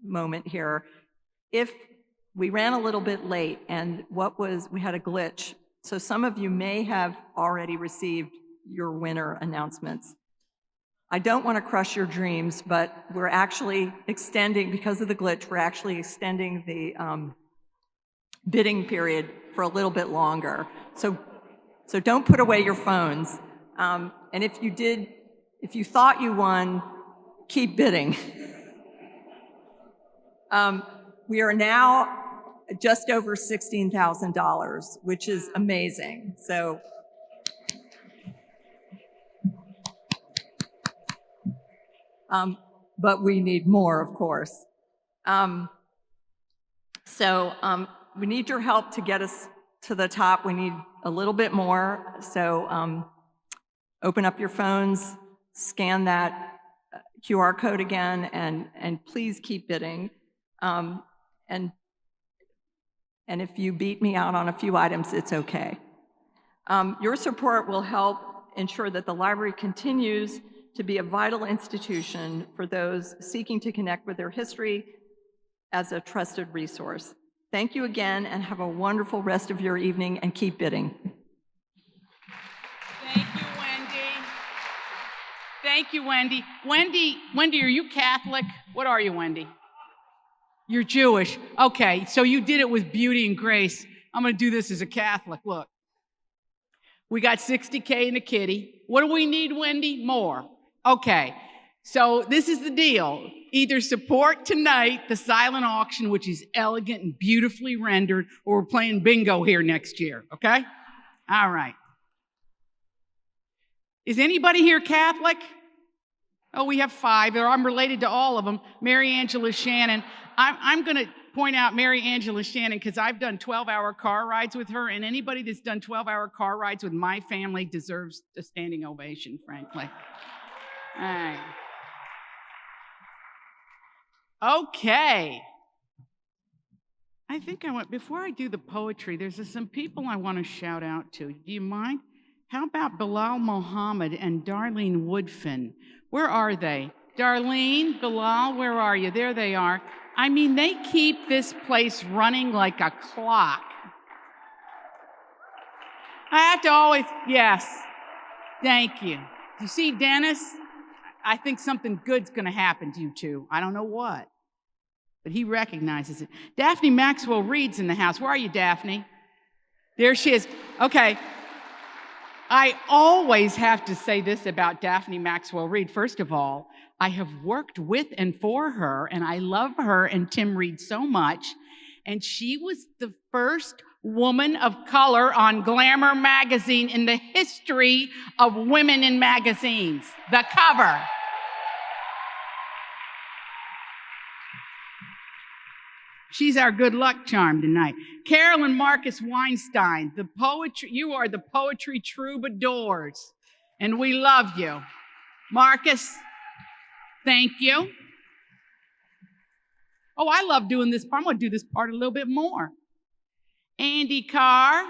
moment here. If we ran a little bit late and we had a glitch, so some of you may have already received your winner announcements. I don't want to crush your dreams, but we're actually extending, because of the glitch, we're actually extending the bidding period for a little bit longer. So don't put away your phones. And if you thought you won, keep bidding. We are now just over $16,000, which is amazing. So but we need more, of course. We need your help to get us to the top. We need a little bit more. So open up your phones, scan that QR code again, and please keep bidding. And if you beat me out on a few items, it's okay. Your support will help ensure that the library continues to be a vital institution for those seeking to connect with their history as a trusted resource. Thank you again, and have a wonderful rest of your evening, and keep bidding. Thank you, Wendy. Thank you, Wendy. Wendy, are you Catholic? What are you, Wendy? You're Jewish. Okay, so you did it with beauty and grace. I'm going to do this as a Catholic. Look, we got $60K in a kitty. What do we need, Wendy? More. Okay, so this is the deal. Either support tonight the silent auction, which is elegant and beautifully rendered, or we're playing bingo here next year, okay? All right. Is anybody here Catholic? Oh, we have 5. I'm related to all of them. Mary Angela Shannon. I'm going to point out Mary Angela Shannon because I've done 12-hour car rides with her, and anybody that's done 12-hour car rides with my family deserves a standing ovation, frankly. All right. Okay. I think before I do the poetry, there's some people I want to shout out to. Do you mind? How about Bilal Mohammed and Darlene Woodfin? Where are they? Darlene, Bilal, where are you? There they are. I mean, they keep this place running like a clock. I have to always, yes. Thank you. You see, Dennis, I think something good's going to happen to you two. I don't know what, but he recognizes it. Daphne Maxwell Reed's in the house. Where are you, Daphne? There she is. Okay. I always have to say this about Daphne Maxwell Reed. First of all, I have worked with and for her, and I love her and Tim Reed so much. And she was the first woman of color on Glamour magazine in the history of women in magazines. The cover. She's our good luck charm tonight. Carole and Marcus Weinstein, you are the poetry troubadours, and we love you. Marcus, thank you. Oh, I love doing this part. I'm going to do this part a little bit more. Andy Carr,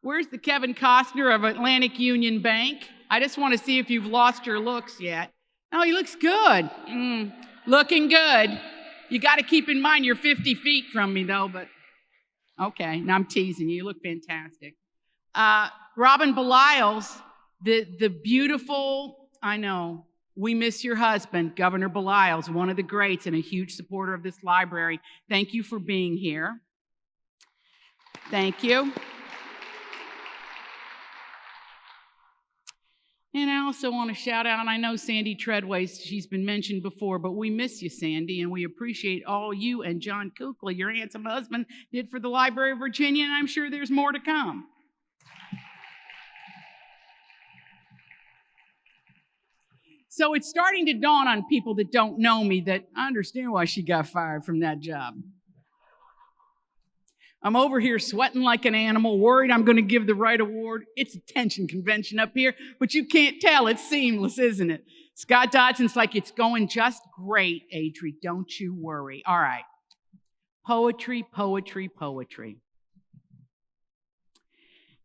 where's the Kevin Costner of Atlantic Union Bank? I just want to see if you've lost your looks yet. Oh, he looks good. Looking good. You got to keep in mind you're 50 feet from me, though, but okay. Now I'm teasing you. You look fantastic. Robin Belials, the beautiful, I know, we miss your husband, Governor Belials, one of the greats and a huge supporter of this library. Thank you for being here. Thank you. And I also want to shout out, and I know Sandy Treadway, she's been mentioned before, but we miss you, Sandy, and we appreciate all you and John Kukla, your handsome husband, did for the Library of Virginia, and I'm sure there's more to come. So it's starting to dawn on people that don't know me that I understand why she got fired from that job. I'm over here sweating like an animal, worried I'm going to give the right award. It's a tension convention up here, but you can't tell. It's seamless, isn't it? Scott Dodson's like, it's going just great, Adri. Don't you worry. All right. Poetry, poetry, poetry.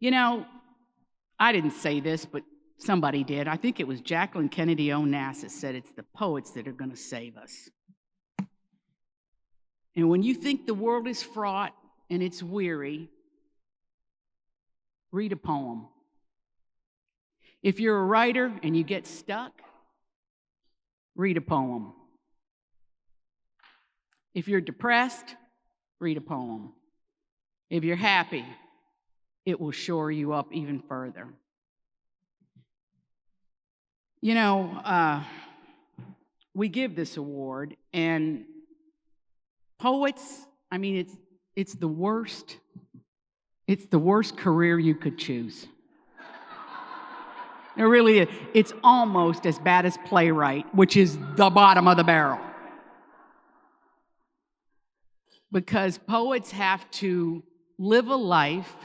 You know, I didn't say this, but somebody did. I think it was Jacqueline Kennedy Onassis said it's the poets that are going to save us. And when you think the world is fraught, and it's weary, read a poem. If you're a writer and you get stuck, read a poem. If you're depressed, read a poem. If you're happy, it will shore you up even further. You know, we give this award, and poets, I mean, it's the worst career you could choose. It really is. It's almost as bad as playwright, which is the bottom of the barrel. Because poets have to live a life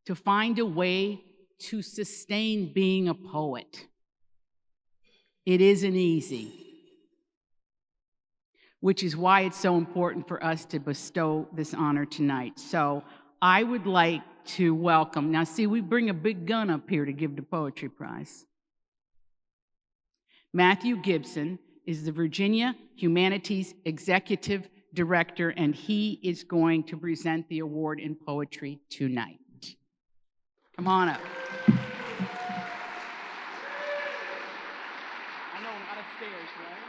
to find a way to sustain being a poet. It isn't easy. Which is why it's so important for us to bestow this honor tonight. So I would like to welcome, now see, we bring a big gun up here to give the Poetry Prize. Matthew Gibson is the Virginia Humanities Executive Director, and he is going to present the award in poetry tonight. Come on up. I know, not upstairs, right?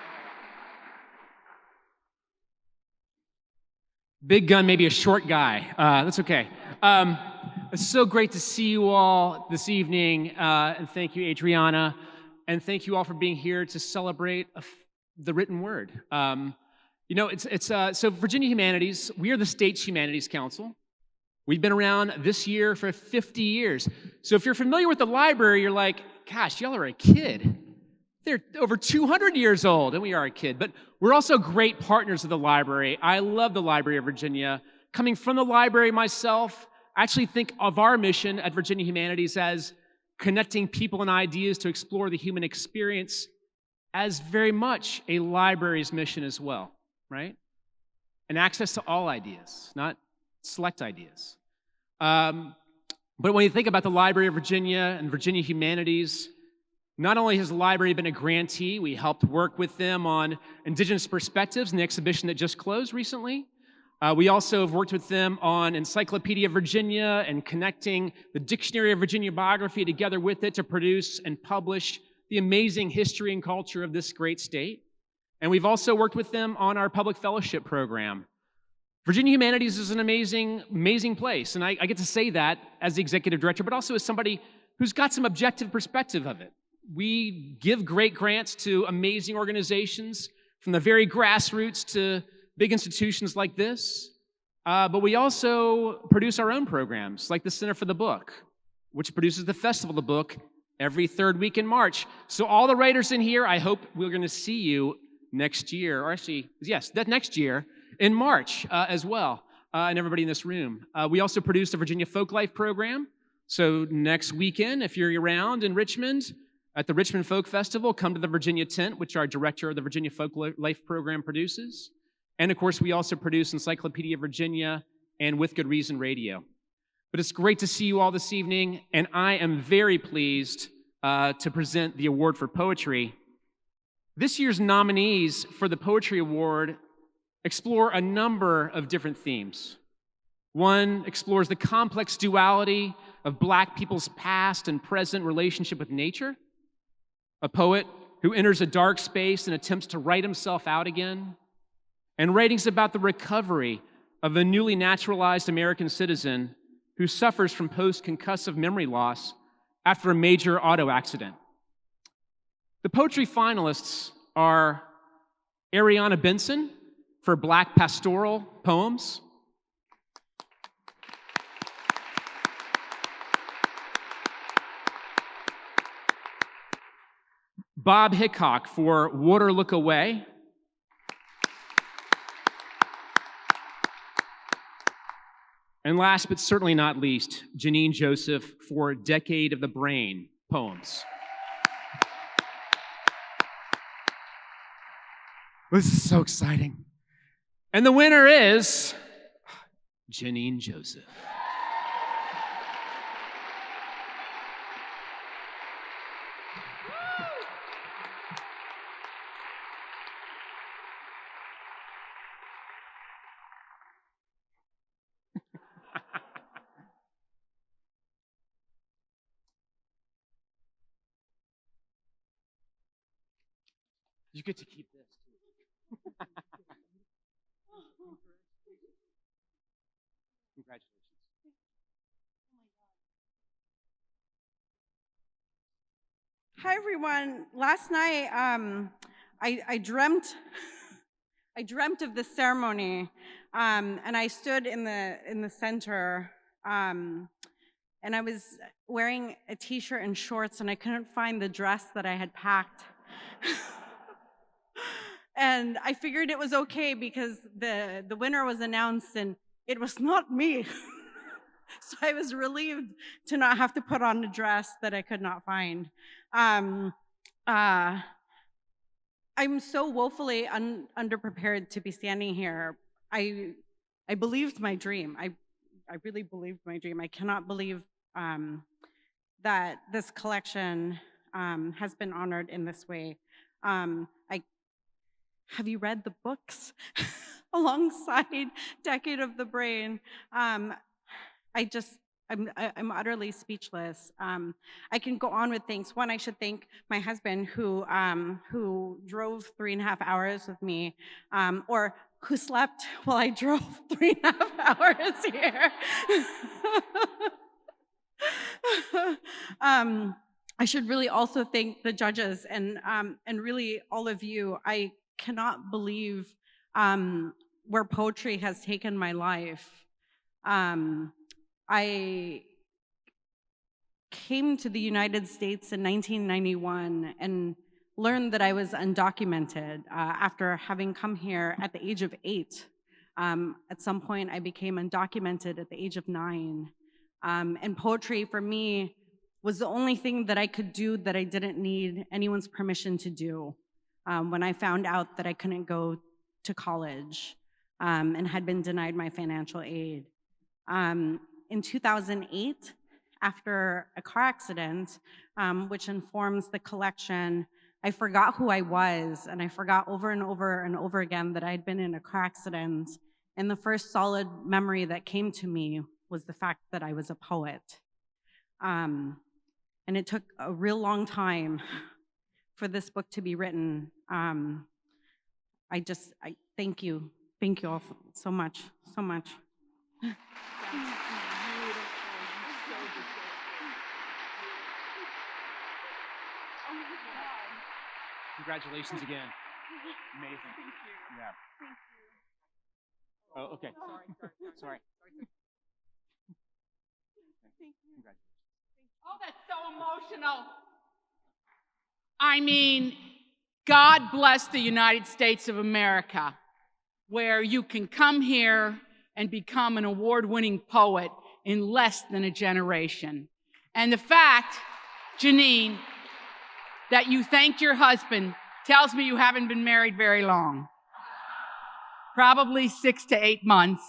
Big gun, maybe a short guy. That's okay. It's so great to see you all this evening, and thank you, Adriana, and thank you all for being here to celebrate the written word. You know, so Virginia Humanities, we are the state's Humanities Council. We've been around this year for 50 years. So if you're familiar with the library, you're like, gosh, y'all are a kid. They're over 200 years old, and we are a kid. But we're also great partners of the library. I love the Library of Virginia. Coming from the library myself, I actually think of our mission at Virginia Humanities as connecting people and ideas to explore the human experience as very much a library's mission as well, right? And access to all ideas, not select ideas. But when you think about the Library of Virginia and Virginia Humanities, not only has the library been a grantee, we helped work with them on Indigenous perspectives in the exhibition that just closed recently, We also have worked with them on Encyclopedia Virginia and connecting the Dictionary of Virginia biography together with it to produce and publish the amazing history and culture of this great state. And we've also worked with them on our public fellowship program. Virginia Humanities is an amazing, amazing place, and I get to say that as the executive director, but also as somebody who's got some objective perspective of it. We give great grants to amazing organizations, from the very grassroots to big institutions like this, but we also produce our own programs, like the Center for the Book, which produces the Festival of the Book every third week in March. So all the writers in here, I hope we're going to see you next year, or actually, yes, that next year in March as well, and everybody in this room. We also produce the Virginia Folk Life program. So next weekend, if you're around in Richmond, at the Richmond Folk Festival, come to the Virginia Tent, which our director of the Virginia Folk Life program produces. And of course, we also produce Encyclopedia Virginia and With Good Reason Radio. But it's great to see you all this evening, and I am very pleased to present the award for poetry. This year's nominees for the Poetry Award explore a number of different themes. One explores the complex duality of Black people's past and present relationship with nature. A poet who enters a dark space and attempts to write himself out again. And writings about the recovery of a newly naturalized American citizen who suffers from post-concussive memory loss after a major auto accident. The poetry finalists are Ariana Benson for Black pastoral poems, Bob Hickok for Water Look Away, and last but certainly not least, Janine Joseph for Decade of the Brain poems. This is so exciting. And the winner is Janine Joseph. You get to keep this, too. Congratulations. Hi, everyone. Last night, I dreamt of this ceremony, and I stood in the center, and I was wearing a t-shirt and shorts, and I couldn't find the dress that I had packed. And I figured it was okay because the winner was announced and it was not me. So I was relieved to not have to put on a dress that I could not find. I'm so woefully underprepared to be standing here. I believed my dream. I really believed my dream. I cannot believe that this collection has been honored in this way. Have you read the books alongside Decade of the Brain? I'm utterly speechless. I can go on with things. One, I should thank my husband who drove 3.5 hours with me, or who slept while I drove 3.5 hours here. I should really also thank the judges and really all of you. I cannot believe where poetry has taken my life. I came to the United States in 1991 and learned that I was undocumented after having come here at the age of 8. At some point, I became undocumented at the age of 9. And poetry, for me, was the only thing that I could do that I didn't need anyone's permission to do. When I found out that I couldn't go to college and had been denied my financial aid. In 2008, after a car accident, which informs the collection, I forgot who I was, and I forgot over and over and over again that I'd been in a car accident And the first solid memory that came to me was the fact that I was a poet. And it took a real long time for this book to be written. I thank you. Thank you all so much, so much. Congratulations again. Amazing. Yeah. Oh, okay. Sorry. Oh, that's so emotional. I mean, God bless the United States of America, where you can come here and become an award-winning poet in less than a generation. And the fact, Janine, that you thanked your husband tells me you haven't been married very long. Probably 6 to 8 months.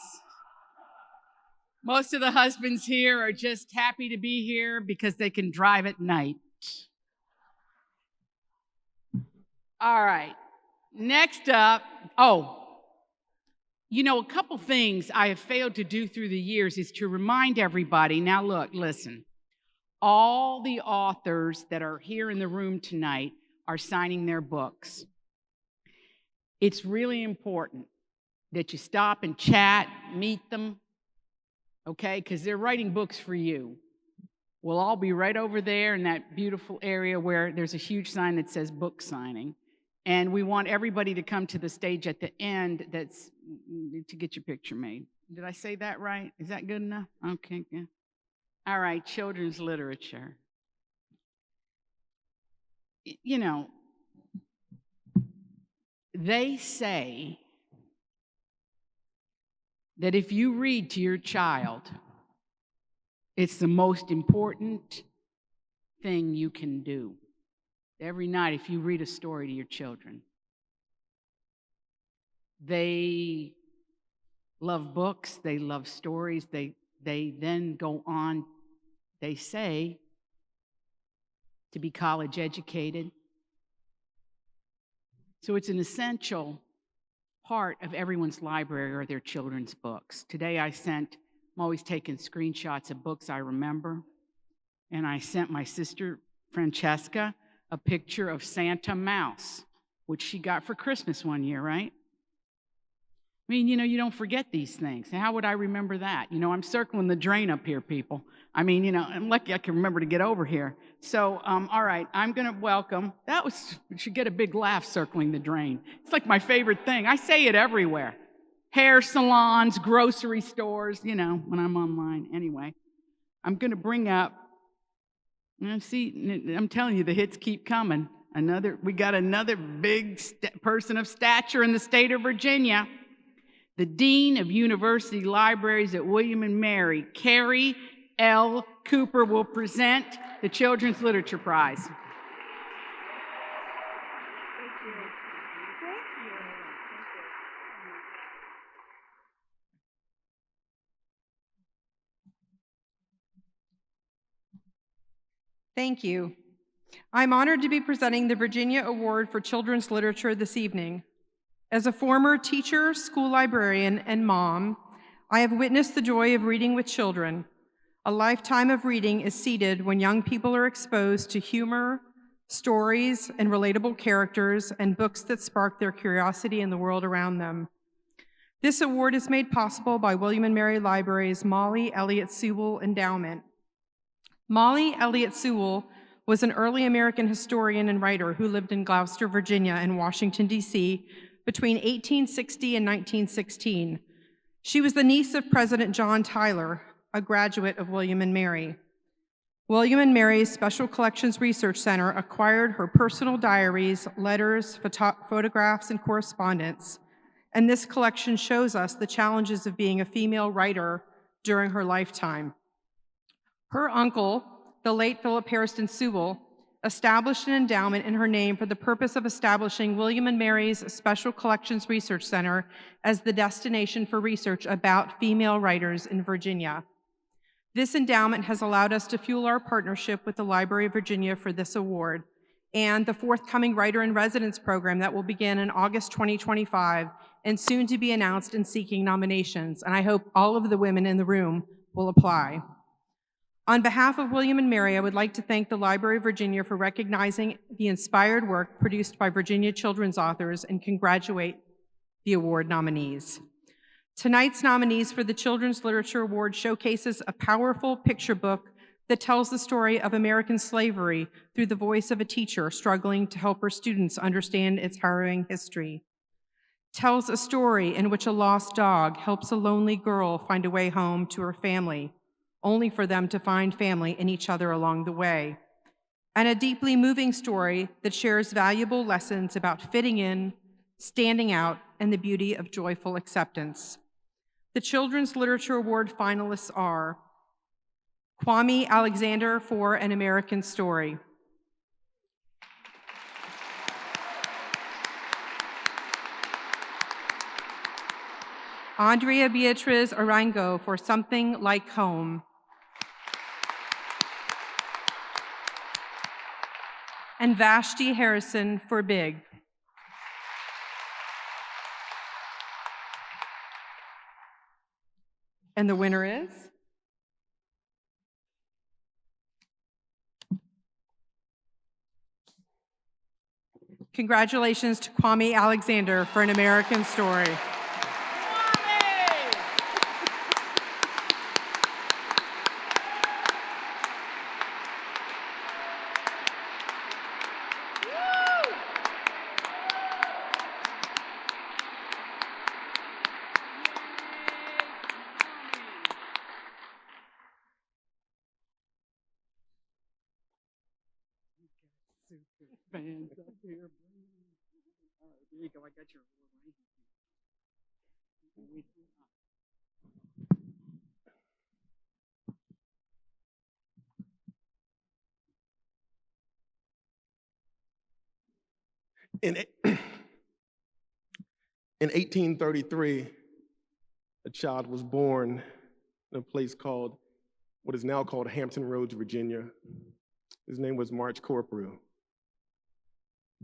Most of the husbands here are just happy to be here because they can drive at night. All right, next up, a couple things I have failed to do through the years is to remind everybody, now look, listen, all the authors that are here in the room tonight are signing their books. It's really important that you stop and chat, meet them, okay? Because they're writing books for you. We'll all be right over there in that beautiful area where there's a huge sign that says book signing. And we want everybody to come to the stage at the end to get your picture made. Did I say that right? Is that good enough? Okay, good. All right, children's literature. You know, they say that if you read to your child, it's the most important thing you can do. Every night, if you read a story to your children, they love books, they love stories, they then go on, they say, to be college educated. So it's an essential part of everyone's library or their children's books. Today I'm always taking screenshots of books I remember, and I sent my sister, Francesca, a picture of Santa Mouse, which she got for Christmas one year, right? I mean, you don't forget these things. How would I remember that? I'm circling the drain up here, people. I mean, I'm lucky I can remember to get over here. So, all right, I'm going to welcome. We should get a big laugh circling the drain. It's like my favorite thing. I say it everywhere. Hair salons, grocery stores, when I'm online. Anyway, I'm going to bring up, I'm telling you, the hits keep coming. We got another big person of stature in the state of Virginia. The Dean of University Libraries at William & Mary, Carrie L. Cooper, will present the Children's Literature Prize. Thank you. I'm honored to be presenting the Virginia Award for Children's Literature this evening. As a former teacher, school librarian, and mom, I have witnessed the joy of reading with children. A lifetime of reading is seeded when young people are exposed to humor, stories, and relatable characters, and books that spark their curiosity in the world around them. This award is made possible by William & Mary Library's Molly Elliott Sewell Endowment. Molly Elliott Sewell was an early American historian and writer who lived in Gloucester, Virginia, and Washington, D.C. between 1860 and 1916. She was the niece of President John Tyler, a graduate of William & Mary. William & Mary's Special Collections Research Center acquired her personal diaries, letters, photographs, and correspondence, and this collection shows us the challenges of being a female writer during her lifetime. Her uncle, the late Philip Hairston Sewell, established an endowment in her name for the purpose of establishing William & Mary's Special Collections Research Center as the destination for research about female writers in Virginia. This endowment has allowed us to fuel our partnership with the Library of Virginia for this award, and the forthcoming Writer in Residence program that will begin in August 2025 and soon to be announced and seeking nominations. And I hope all of the women in the room will apply. On behalf of William and Mary, I would like to thank the Library of Virginia for recognizing the inspired work produced by Virginia children's authors and congratulate the award nominees. Tonight's nominees for the Children's Literature Award showcases a powerful picture book that tells the story of American slavery through the voice of a teacher struggling to help her students understand its harrowing history. Tells a story in which a lost dog helps a lonely girl find a way home to her family, only for them to find family in each other along the way. And a deeply moving story that shares valuable lessons about fitting in, standing out, and the beauty of joyful acceptance. The Children's Literature Award finalists are Kwame Alexander for An American Story, Andrea Beatriz Arango for Something Like Home, and Vashti Harrison for Big. And the winner is? Congratulations to Kwame Alexander for An American Story. Fans up here. All right, there you go. I got your In 1833, a child was born in a place called, what is now called Hampton Roads, Virginia. His name was March Corporew.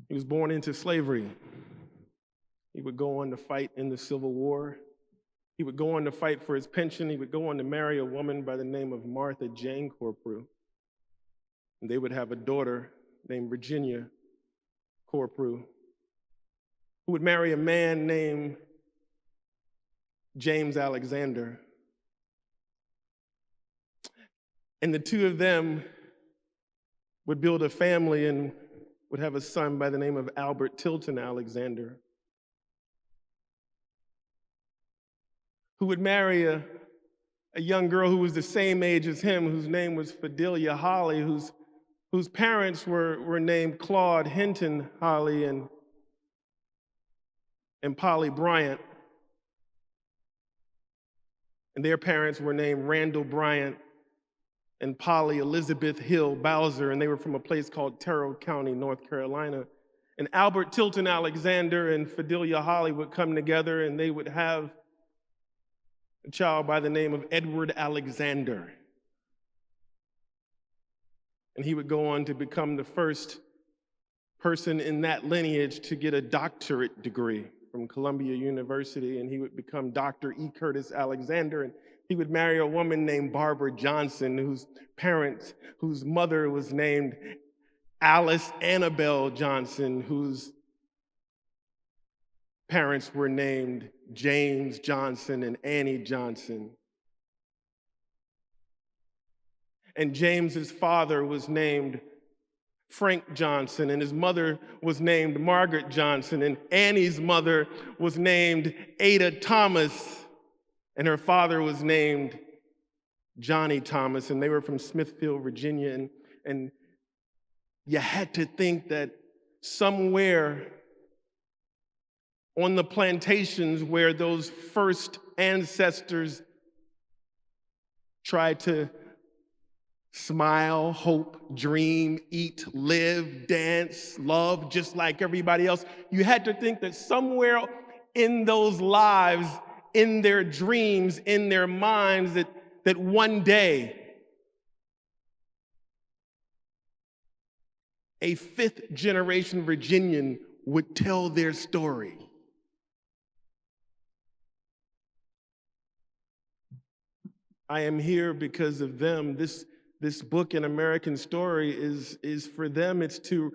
He was born into slavery. He would go on to fight in the Civil War. He would go on to fight for his pension. He would go on to marry a woman by the name of Martha Jane Corporew. And they would have a daughter named Virginia Corporew, who would marry a man named James Alexander. And the two of them would build a family and would have a son by the name of Albert Tilton Alexander, who would marry a young girl who was the same age as him, whose name was Fidelia Holly, whose parents were named Claude Hinton Holly and Polly Bryant. And their parents were named Randall Bryant and Polly Elizabeth Hill Bowser, and they were from a place called Terrell County, North Carolina. And Albert Tilton Alexander and Fidelia Holly would come together and they would have a child by the name of Edward Alexander. And he would go on to become the first person in that lineage to get a doctorate degree from Columbia University, and he would become Dr. E. Curtis Alexander, and he would marry a woman named Barbara Johnson, whose mother was named Alice Annabelle Johnson, whose parents were named James Johnson and Annie Johnson. And James's father was named Frank Johnson, and his mother was named Margaret Johnson, and Annie's mother was named Ada Thomas, and her father was named Johnny Thomas, and they were from Smithfield, Virginia. And you had to think that somewhere on the plantations where those first ancestors tried to smile, hope, dream, eat, live, dance, love, just like everybody else, you had to think that somewhere in those lives, in their dreams, in their minds, that one day a fifth generation Virginian would tell their story. I am here because of them. This book, An American Story, is for them. It's to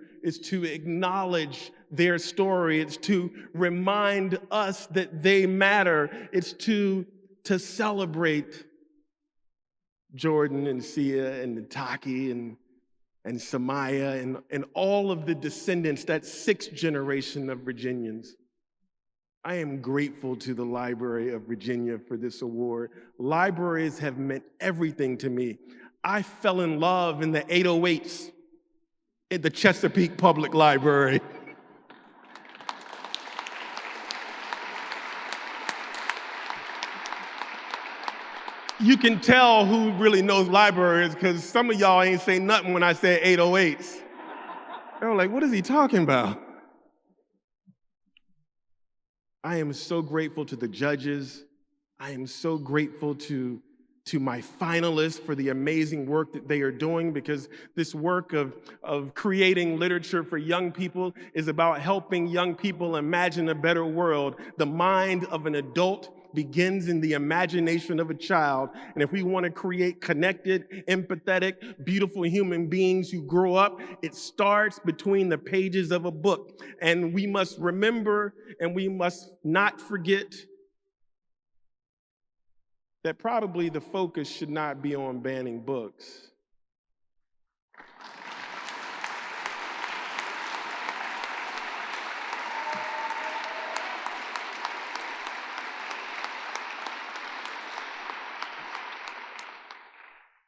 acknowledge their story. It's to remind us that they matter. It's to celebrate Jordan and Sia and Nataki and Samaya and all of the descendants, that sixth generation of Virginians. I am grateful to the Library of Virginia for this award. Libraries have meant everything to me. I fell in love in the 808s at the Chesapeake Public Library. You can tell who really knows libraries because some of y'all ain't say nothing when I said 808s. They were like, what is he talking about? I am so grateful to the judges. I am so grateful to my finalists for the amazing work that they are doing, because this work of creating literature for young people is about helping young people imagine a better world. The mind of an adult begins in the imagination of a child. And if we want to create connected, empathetic, beautiful human beings who grow up, it starts between the pages of a book. And we must remember and we must not forget that probably the focus should not be on banning books.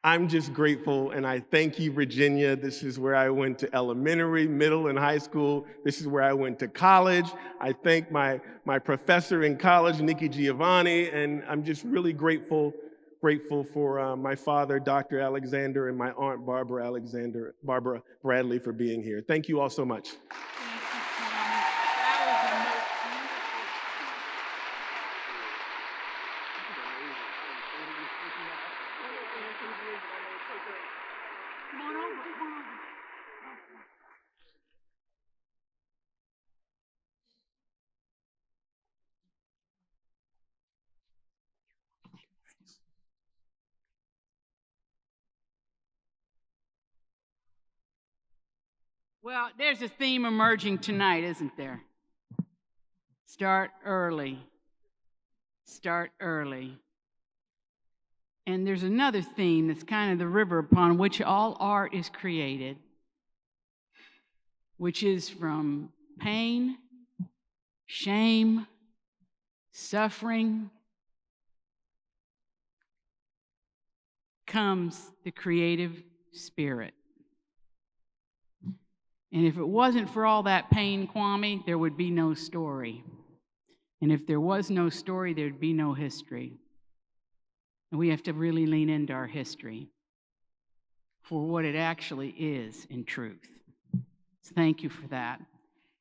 I'm just grateful, and I thank you, Virginia. This is where I went to elementary, middle, and high school. This is where I went to college. I thank my professor in college, Nikki Giovanni, and I'm just really grateful for my father, Dr. Alexander, and my aunt, Barbara Bradley, for being here. Thank you all so much. Well, there's a theme emerging tonight, isn't there? Start early. Start early. And there's another theme that's kind of the river upon which all art is created, which is from pain, shame, suffering, comes the creative spirit. And if it wasn't for all that pain, Kwame, there would be no story. And if there was no story, there'd be no history. And we have to really lean into our history for what it actually is in truth. So thank you for that.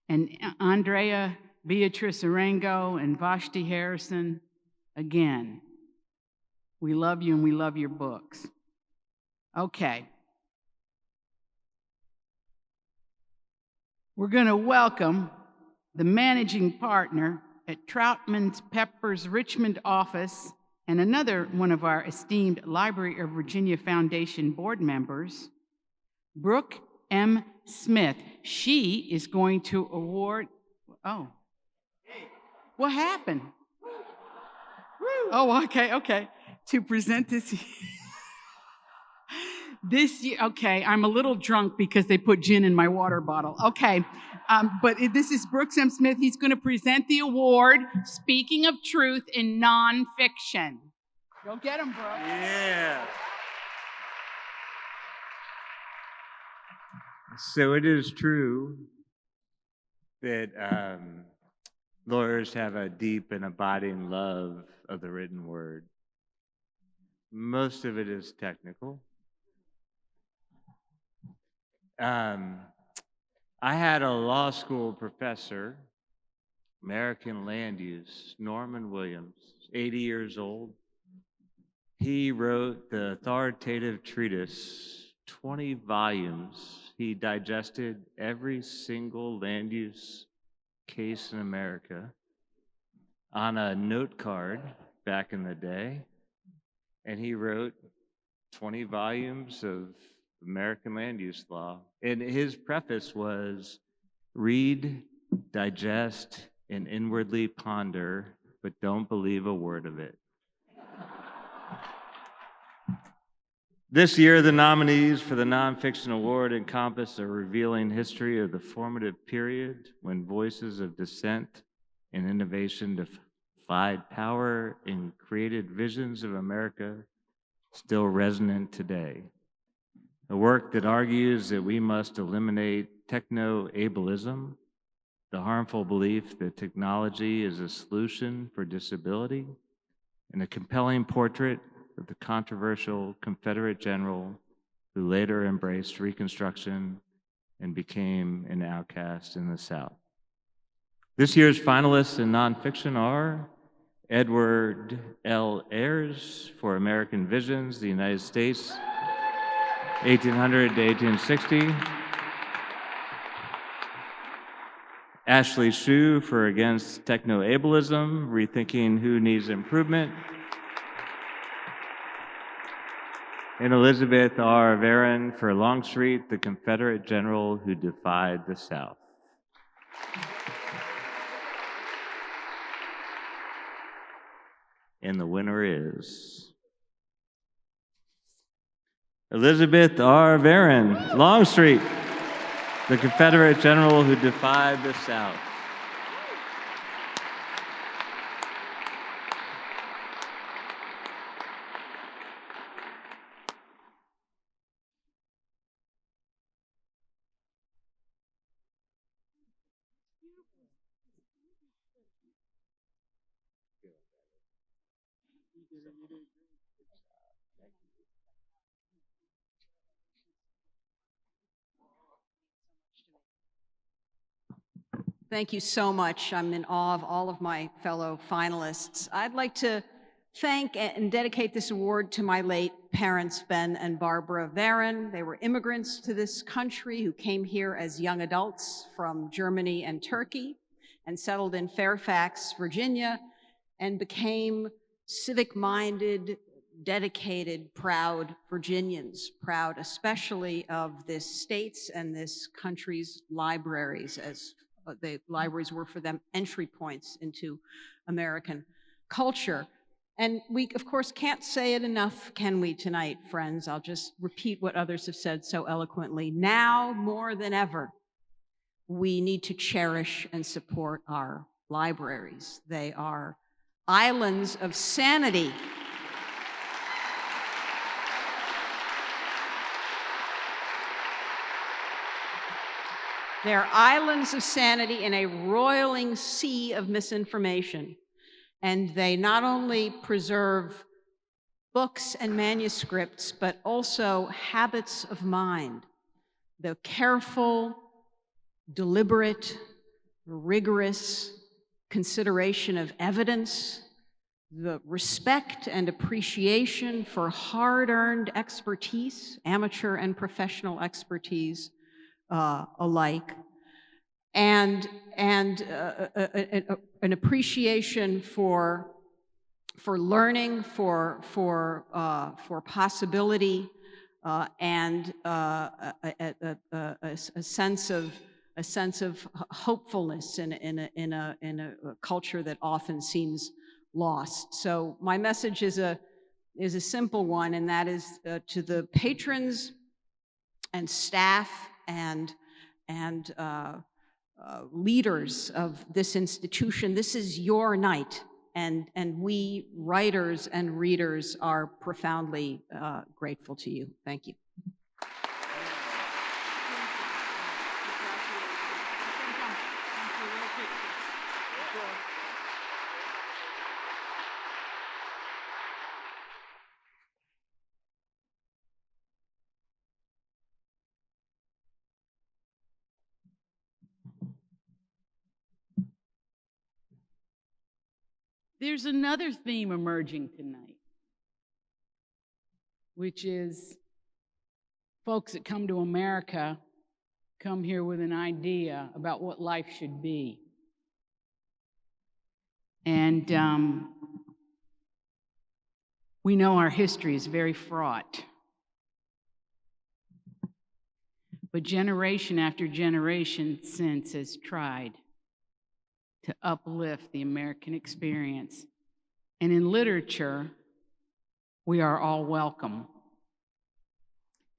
And Andrea, Beatrice Arango, and Vashti Harrison, again, we love you and we love your books. Okay. We're going to welcome the managing partner at Troutman Pepper's Richmond office and another one of our esteemed Library of Virginia Foundation board members, Brooke M. Smith. She is going to award, oh, what happened? Oh, okay. To present this year, okay, I'm a little drunk because they put gin in my water bottle. Okay, but this is Brooks M. Smith. He's going to present the award, Speaking of Truth in Nonfiction. Go get him, Brooks. Yeah. So it is true that lawyers have a deep and abiding love of the written word. Most of it is technical. I had a law school professor, American land use, Norman Williams, 80 years old. He wrote the authoritative treatise, 20 volumes. he digested every single land use case in America on a note card back in the day, and he wrote 20 volumes of American land use law. And his preface was, read, digest, and inwardly ponder, but don't believe a word of it. This year, the nominees for the Nonfiction Award encompass a revealing history of the formative period when voices of dissent and innovation defied power and created visions of America still resonant today. A work that argues that we must eliminate techno-ableism, the harmful belief that technology is a solution for disability, and a compelling portrait of the controversial Confederate general who later embraced Reconstruction and became an outcast in the South. This year's finalists in nonfiction are Edward L. Ayers for American Visions, the United States, 1800 to 1860. Ashley Hsu for Against Techno-Ableism, Rethinking Who Needs Improvement. And Elizabeth R. Varon for Longstreet, the Confederate general who defied the South. And the winner is Elizabeth R. Varon, Longstreet, the Confederate general who defied the South. Thank you so much. I'm in awe of all of my fellow finalists. I'd like to thank and dedicate this award to my late parents, Ben and Barbara Varon. They were immigrants to this country who came here as young adults from Germany and Turkey and settled in Fairfax, Virginia, and became civic-minded, dedicated, proud Virginians, proud especially of this state's and this country's libraries, as the libraries were for them entry points into American culture. And we, of course, can't say it enough, can we, tonight, friends? I'll just repeat what others have said so eloquently. Now, more than ever, we need to cherish and support our libraries. They are islands of sanity. They're islands of sanity in a roiling sea of misinformation. And they not only preserve books and manuscripts, but also habits of mind. The careful, deliberate, rigorous consideration of evidence, the respect and appreciation for hard-earned expertise, amateur and professional expertise, alike, and an appreciation for learning, for possibility, and a sense of hopefulness in a culture that often seems lost. So my message is a simple one, and that is to the patrons and staff and leaders of this institution. This is your night, and we writers and readers are profoundly grateful to you. Thank you. There's another theme emerging tonight, which is folks that come to America come here with an idea about what life should be. And we know our history is very fraught. But generation after generation since has tried to uplift the American experience. And in literature, we are all welcome.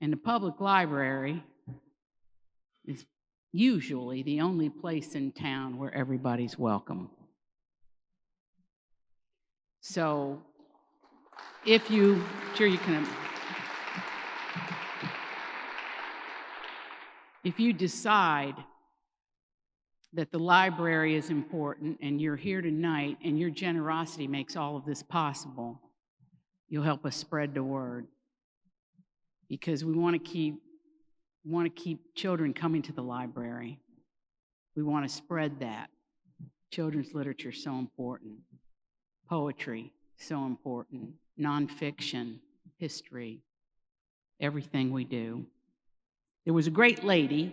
And the public library is usually the only place in town where everybody's welcome. So if you, sure you can, if you decide that the library is important and you're here tonight and your generosity makes all of this possible, you'll help us spread the word. Because we want to keep children coming to the library. We want to spread that. Children's literature is so important. Poetry, so important. Nonfiction, history, everything we do. There was a great lady,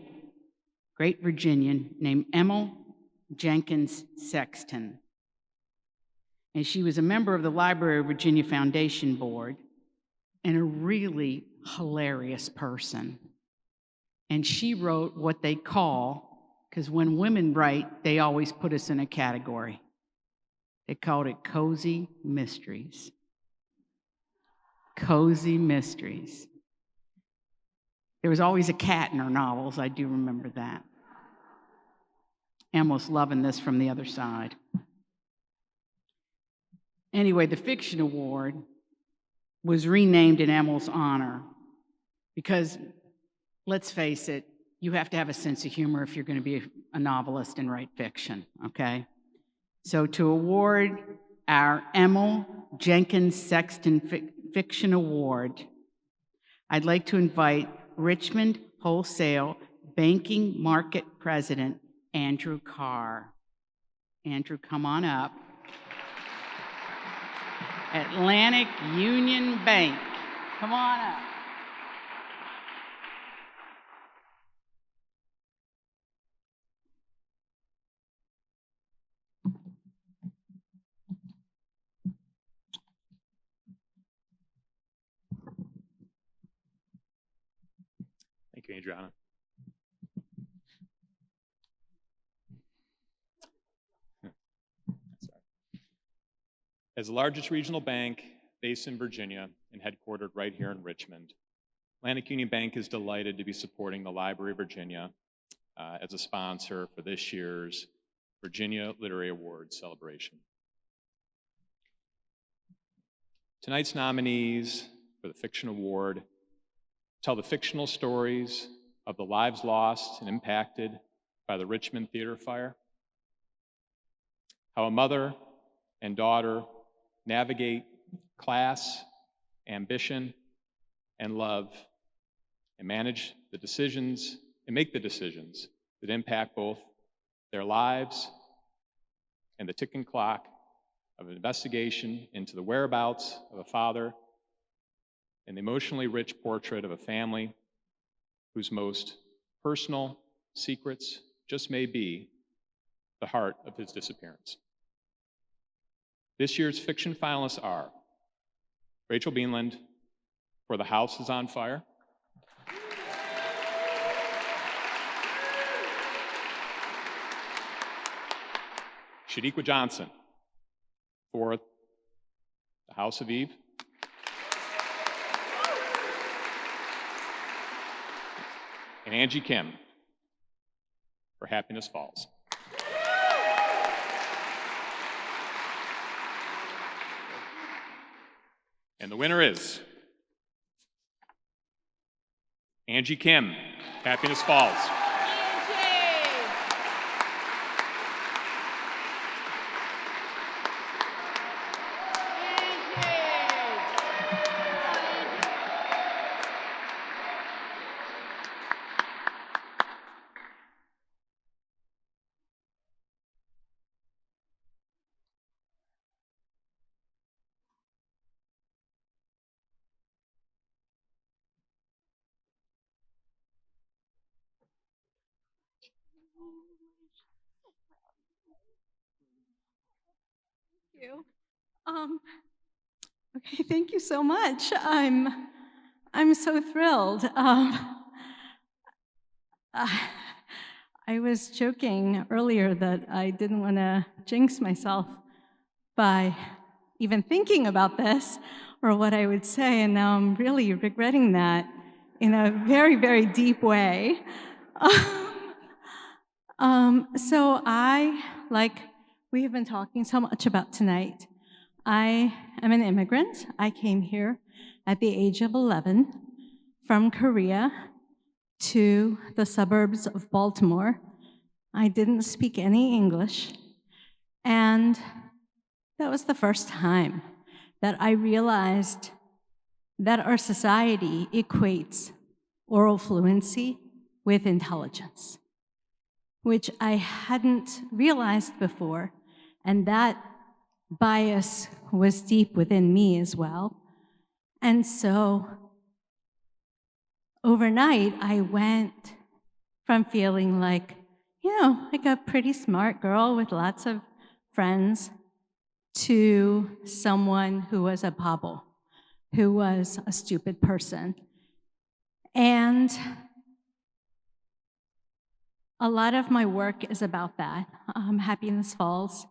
great Virginian, named Emma Jenkins Sexton. And she was a member of the Library of Virginia Foundation Board and a really hilarious person. And she wrote what they call, because when women write, they always put us in a category. They called it cozy mysteries. Cozy mysteries. There was always a cat in her novels, I do remember that. Emma's loving this from the other side. Anyway, the Fiction Award was renamed in Emma's honor because, let's face it, you have to have a sense of humor if you're going to be a novelist and write fiction, okay? So to award our Emma Jenkins Sexton Fiction Award, I'd like to invite Richmond Wholesale Banking Market President, Andrew Carr. Andrew, come on up. Atlantic Union Bank, come on up. Thank you, Adriana. As the largest regional bank based in Virginia and headquartered right here in Richmond, Atlantic Union Bank is delighted to be supporting the Library of Virginia as a sponsor for this year's Virginia Literary Awards celebration. Tonight's nominees for the Fiction Award tell the fictional stories of the lives lost and impacted by the Richmond Theater fire, how a mother and daughter navigate class, ambition, and love, and manage the decisions and make the decisions that impact both their lives and the ticking clock of an investigation into the whereabouts of a father and the emotionally rich portrait of a family whose most personal secrets just may be the heart of his disappearance. This year's fiction finalists are Rachel Beanland for The House is on Fire, Shadiqua Johnson for The House of Eve, and Angie Kim for Happiness Falls. And the winner is Angie Kim, Happiness Falls. Thank you. Okay, thank you so much. I'm so thrilled. I was joking earlier that I didn't want to jinx myself by even thinking about this or what I would say, and now I'm really regretting that in a very, very deep way. So we have been talking so much about tonight, I am an immigrant. I came here at the age of 11 from Korea to the suburbs of Baltimore. I didn't speak any English, and that was the first time that I realized that our society equates oral fluency with intelligence, which I hadn't realized before, and that bias was deep within me as well. And so overnight, I went from feeling like, like a pretty smart girl with lots of friends to someone who was a bobble, who was a stupid person. And a lot of my work is about that. Happiness Falls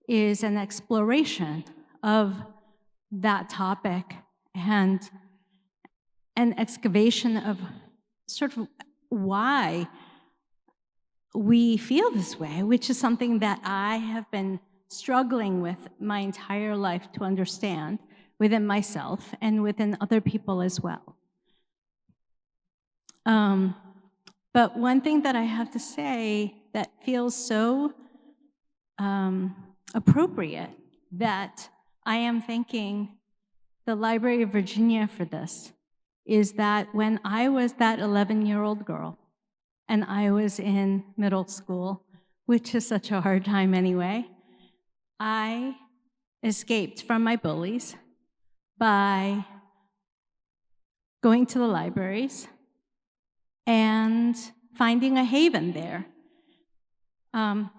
is an exploration of that topic and an excavation of sort of why we feel this way, which is something that I have been struggling with my entire life to understand within myself and within other people as well. But one thing that I have to say that feels so appropriate that I am thanking the Library of Virginia for this is that when I was that 11-year-old girl and I was in middle school, which is such a hard time anyway, I escaped from my bullies by going to the libraries and finding a haven there.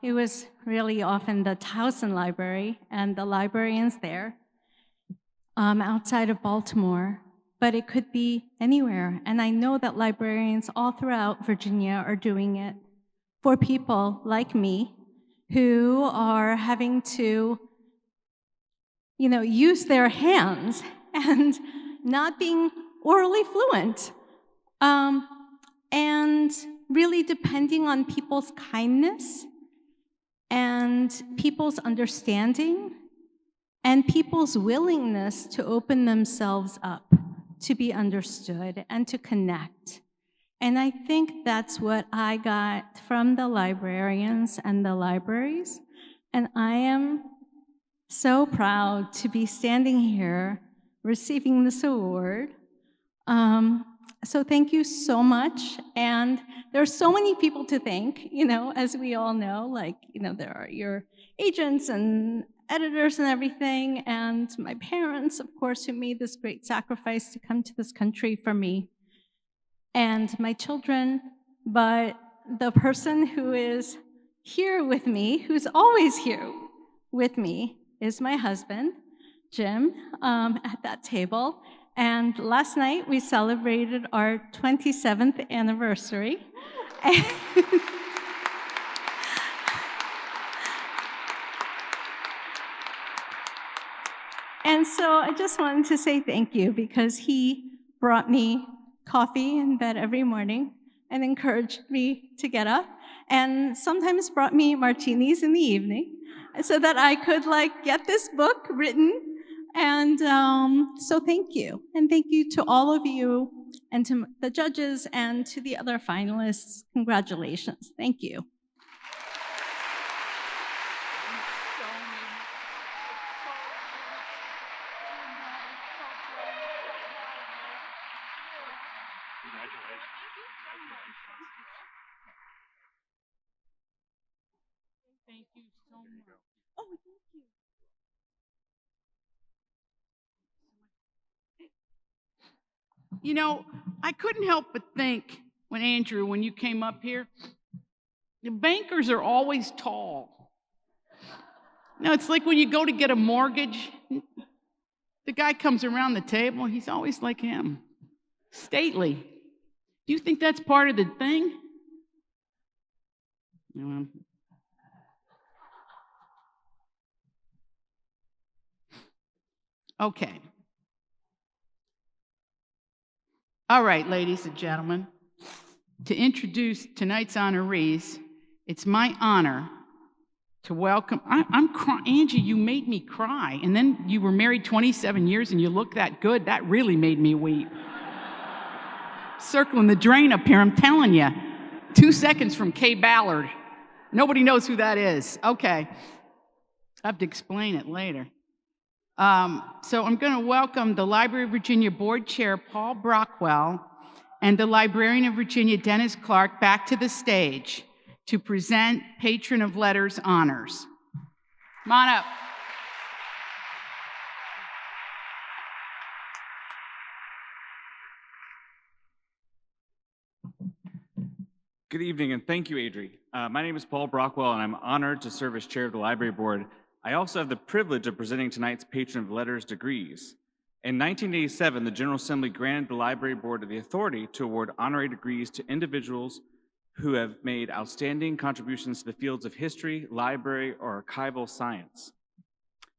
It was really often the Towson Library and the librarians there outside of Baltimore, but it could be anywhere. And I know that librarians all throughout Virginia are doing it for people like me who are having to, use their hands and not being orally fluent. And really depending on people's kindness and people's understanding and people's willingness to open themselves up to be understood and to connect. And I think that's what I got from the librarians and the libraries. And I am so proud to be standing here receiving this award. So thank you so much. And there are so many people to thank, as we all know, there are your agents and editors and everything, and my parents, of course, who made this great sacrifice to come to this country for me, and my children, but the person who is here with me, who's always here with me, is my husband, Jim, at that table. And last night, we celebrated our 27th anniversary. And so I just wanted to say thank you, because he brought me coffee in bed every morning and encouraged me to get up, and sometimes brought me martinis in the evening so that I could get this book written. And so thank you. And thank you to all of you and to the judges and to the other finalists. Congratulations. Thank you. Thank you so much. Oh, thank you. I couldn't help but think when you came up here, The bankers are always tall. No, it's like when you go to get a mortgage, the guy comes around the table, he's always like him, stately. Do you think that's part of the thing? Okay. All right, ladies and gentlemen, to introduce tonight's honorees, it's my honor to welcome, I'm crying. Angie, you made me cry, and then you were married 27 years and you look that good. That really made me weep. Circling the drain up here, I'm telling you. 2 seconds from Kay Ballard. Nobody knows who that is. Okay. I have to explain it later. So I'm going to welcome the Library of Virginia Board Chair Paul Brockwell and the Librarian of Virginia Dennis Clark back to the stage to present Patron of Letters honors. Come on up. Good evening, and thank you, Adri. My name is Paul Brockwell, and I'm honored to serve as chair of the Library Board. I also have the privilege of presenting tonight's Patron of Letters degrees. In 1987, the General Assembly granted the Library Board the authority to award honorary degrees to individuals who have made outstanding contributions to the fields of history, library, or archival science.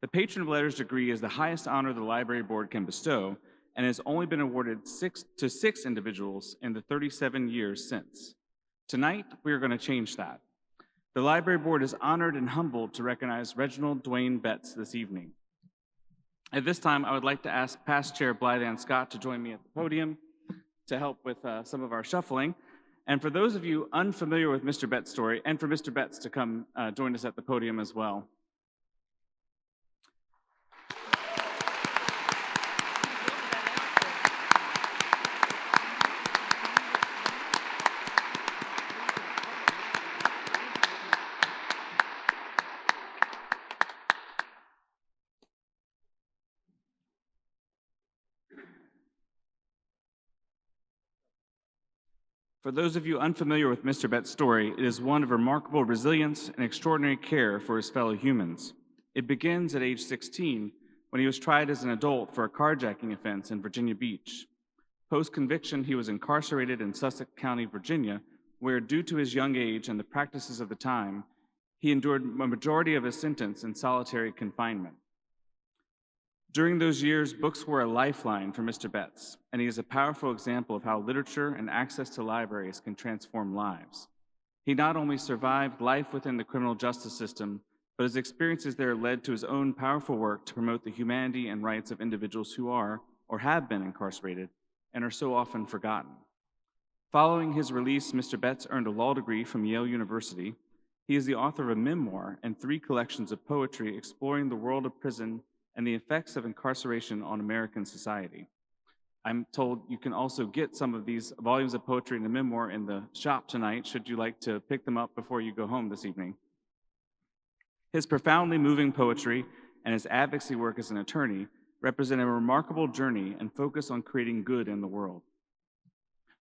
The Patron of Letters degree is the highest honor the Library Board can bestow, and has only been awarded to six individuals in the 37 years since. Tonight, we are going to change that. The Library Board is honored and humbled to recognize Reginald Dwayne Betts this evening. At this time, I would like to ask past Chair Blythe Ann Scott to join me at the podium to help with some of our shuffling. And for those of you unfamiliar with Mr. Betts' story, and for Mr. Betts to come join us at the podium as well. For those of you unfamiliar with Mr. Betts' story, it is one of remarkable resilience and extraordinary care for his fellow humans. It begins at age 16, when he was tried as an adult for a carjacking offense in Virginia Beach. Post-conviction, he was incarcerated in Sussex County, Virginia, where, due to his young age and the practices of the time, he endured a majority of his sentence in solitary confinement. During those years, books were a lifeline for Mr. Betts, and he is a powerful example of how literature and access to libraries can transform lives. He not only survived life within the criminal justice system, but his experiences there led to his own powerful work to promote the humanity and rights of individuals who are, or have been incarcerated, and are so often forgotten. Following his release, Mr. Betts earned a law degree from Yale University. He is the author of a memoir and 3 collections of poetry exploring the world of prison and the effects of incarceration on American society. I'm told you can also get some of these volumes of poetry and a memoir in the shop tonight, should you like to pick them up before you go home this evening. His profoundly moving poetry and his advocacy work as an attorney represent a remarkable journey and focus on creating good in the world.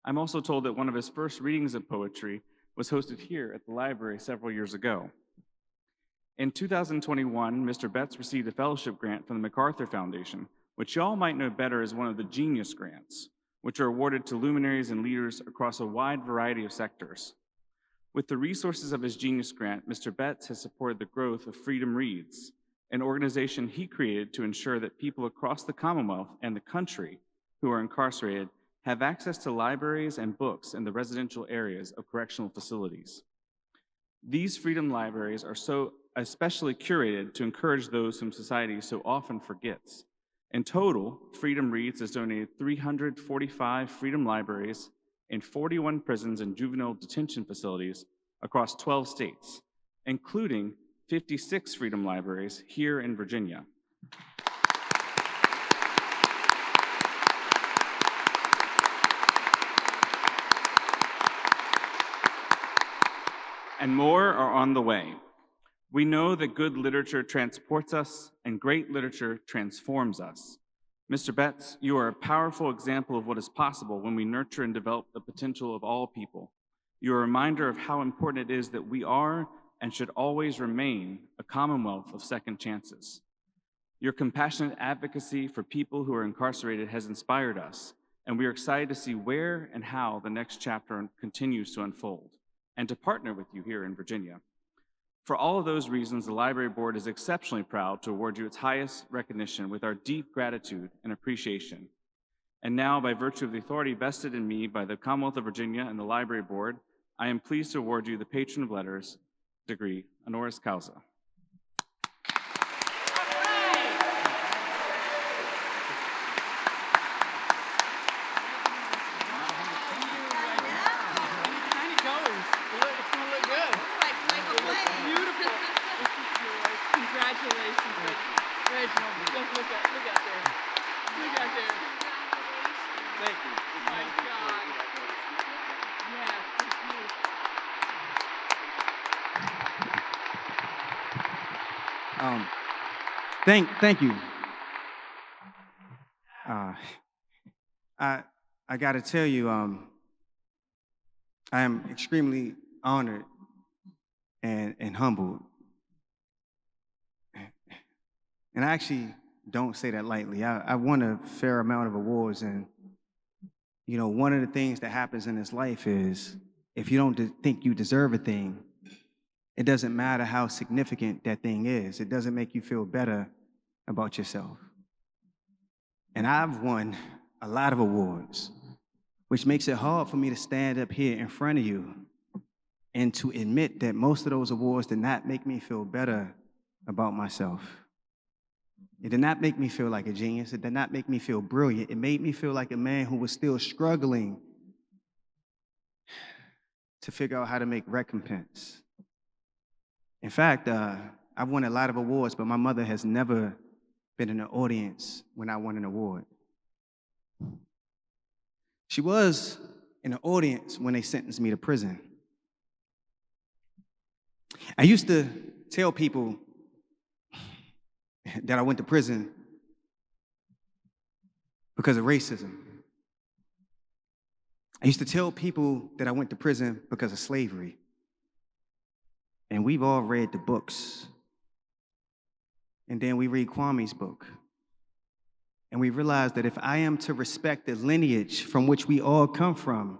I'm also told that one of his first readings of poetry was hosted here at the library several years ago. In 2021, Mr. Betts received a fellowship grant from the MacArthur Foundation, which y'all might know better as one of the Genius Grants, which are awarded to luminaries and leaders across a wide variety of sectors. With the resources of his Genius Grant, Mr. Betts has supported the growth of Freedom Reads, an organization he created to ensure that people across the Commonwealth and the country who are incarcerated have access to libraries and books in the residential areas of correctional facilities. These Freedom Libraries are so especially curated to encourage those whom society so often forgets. In total, Freedom Reads has donated 345 Freedom Libraries in 41 prisons and juvenile detention facilities across 12 states, including 56 Freedom Libraries here in Virginia. And more are on the way. We know that good literature transports us and great literature transforms us. Mr. Betts, you are a powerful example of what is possible when we nurture and develop the potential of all people. You're a reminder of how important it is that we are and should always remain a commonwealth of second chances. Your compassionate advocacy for people who are incarcerated has inspired us, and we are excited to see where and how the next chapter continues to unfold, and to partner with you here in Virginia. For all of those reasons, the Library Board is exceptionally proud to award you its highest recognition with our deep gratitude and appreciation. And now, by virtue of the authority vested in me by the Commonwealth of Virginia and the Library Board, I am pleased to award you the Patron of Letters degree, honoris causa. Thank you. I got to tell you, I am extremely honored and humbled. And I actually don't say that lightly. I won a fair amount of awards, and you know, one of the things that happens in this life is if you don't think you deserve a thing, it doesn't matter how significant that thing is. It doesn't make you feel better about yourself. And I've won a lot of awards, which makes it hard for me to stand up here in front of you and to admit that most of those awards did not make me feel better about myself. It did not make me feel like a genius. It did not make me feel brilliant. It made me feel like a man who was still struggling to figure out how to make recompense. In fact, I've won a lot of awards, but my mother has never been in the audience when I won an award. She was in the audience when they sentenced me to prison. I used to tell people that I went to prison because of racism. I used to tell people that I went to prison because of slavery. And we've all read the books. And then we read Kwame's book. And we realize that if I am to respect the lineage from which we all come from,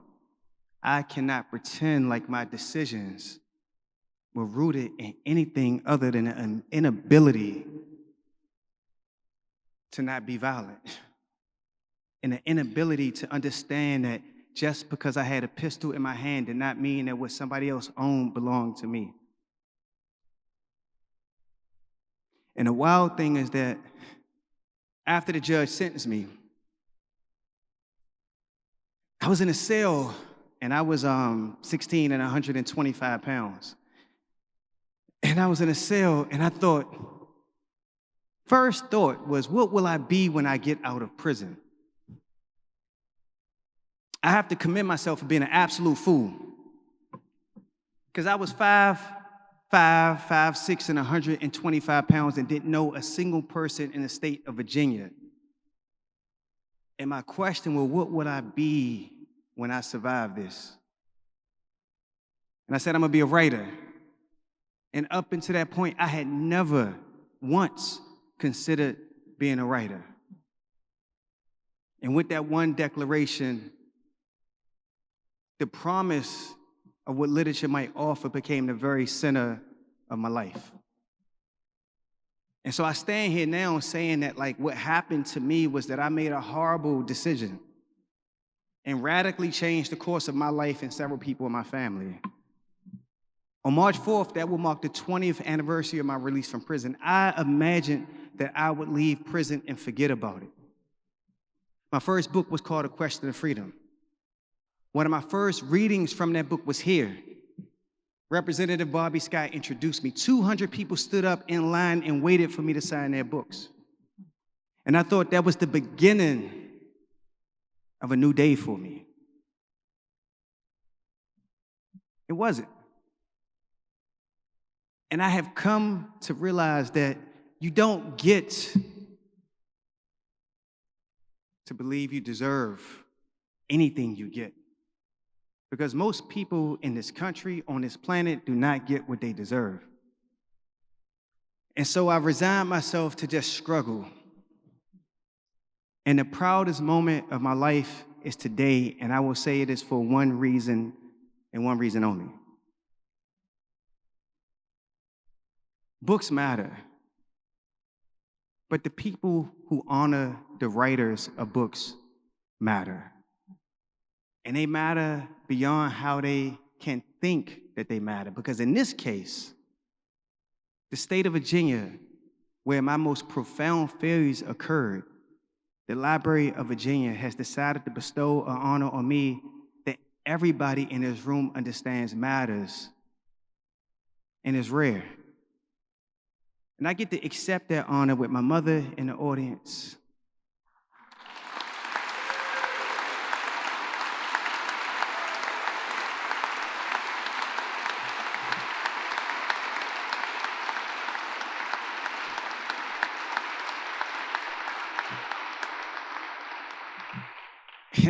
I cannot pretend like my decisions were rooted in anything other than an inability to not be violent, and an inability to understand that just because I had a pistol in my hand did not mean that what somebody else owned belonged to me. And the wild thing is that after the judge sentenced me, I was in a cell, and I was 16 and 125 pounds. And I was in a cell, and I thought, first thought was, what will I be when I get out of prison? I have to commend myself for being an absolute fool, because I was 5'5", 5'6", and 125 pounds and didn't know a single person in the state of Virginia. And my question was, what would I be when I survive this? And I said, I'm gonna be a writer. And up until that point, I had never once considered being a writer. And with that one declaration, the promise of what literature might offer became the very center of my life. And so I stand here now saying that, like, what happened to me was that I made a horrible decision and radically changed the course of my life and several people in my family. On March 4th, that will mark the 20th anniversary of my release from prison. I imagined that I would leave prison and forget about it. My first book was called A Question of Freedom. One of my first readings from that book was here. Representative Bobby Scott introduced me. 200 people stood up in line and waited for me to sign their books. And I thought that was the beginning of a new day for me. It wasn't. And I have come to realize that you don't get to believe you deserve anything you get. because most people in this country, on this planet, do not get what they deserve. And so I resigned myself to just struggle. And the proudest moment of my life is today, and I will say it is for one reason and one reason only. Books matter, but the people who honor the writers of books matter. And they matter beyond how they can think that they matter, because in this case, the state of Virginia, where my most profound failures occurred, the Library of Virginia has decided to bestow an honor on me that everybody in this room understands matters and is rare. And I get to accept that honor with my mother in the audience.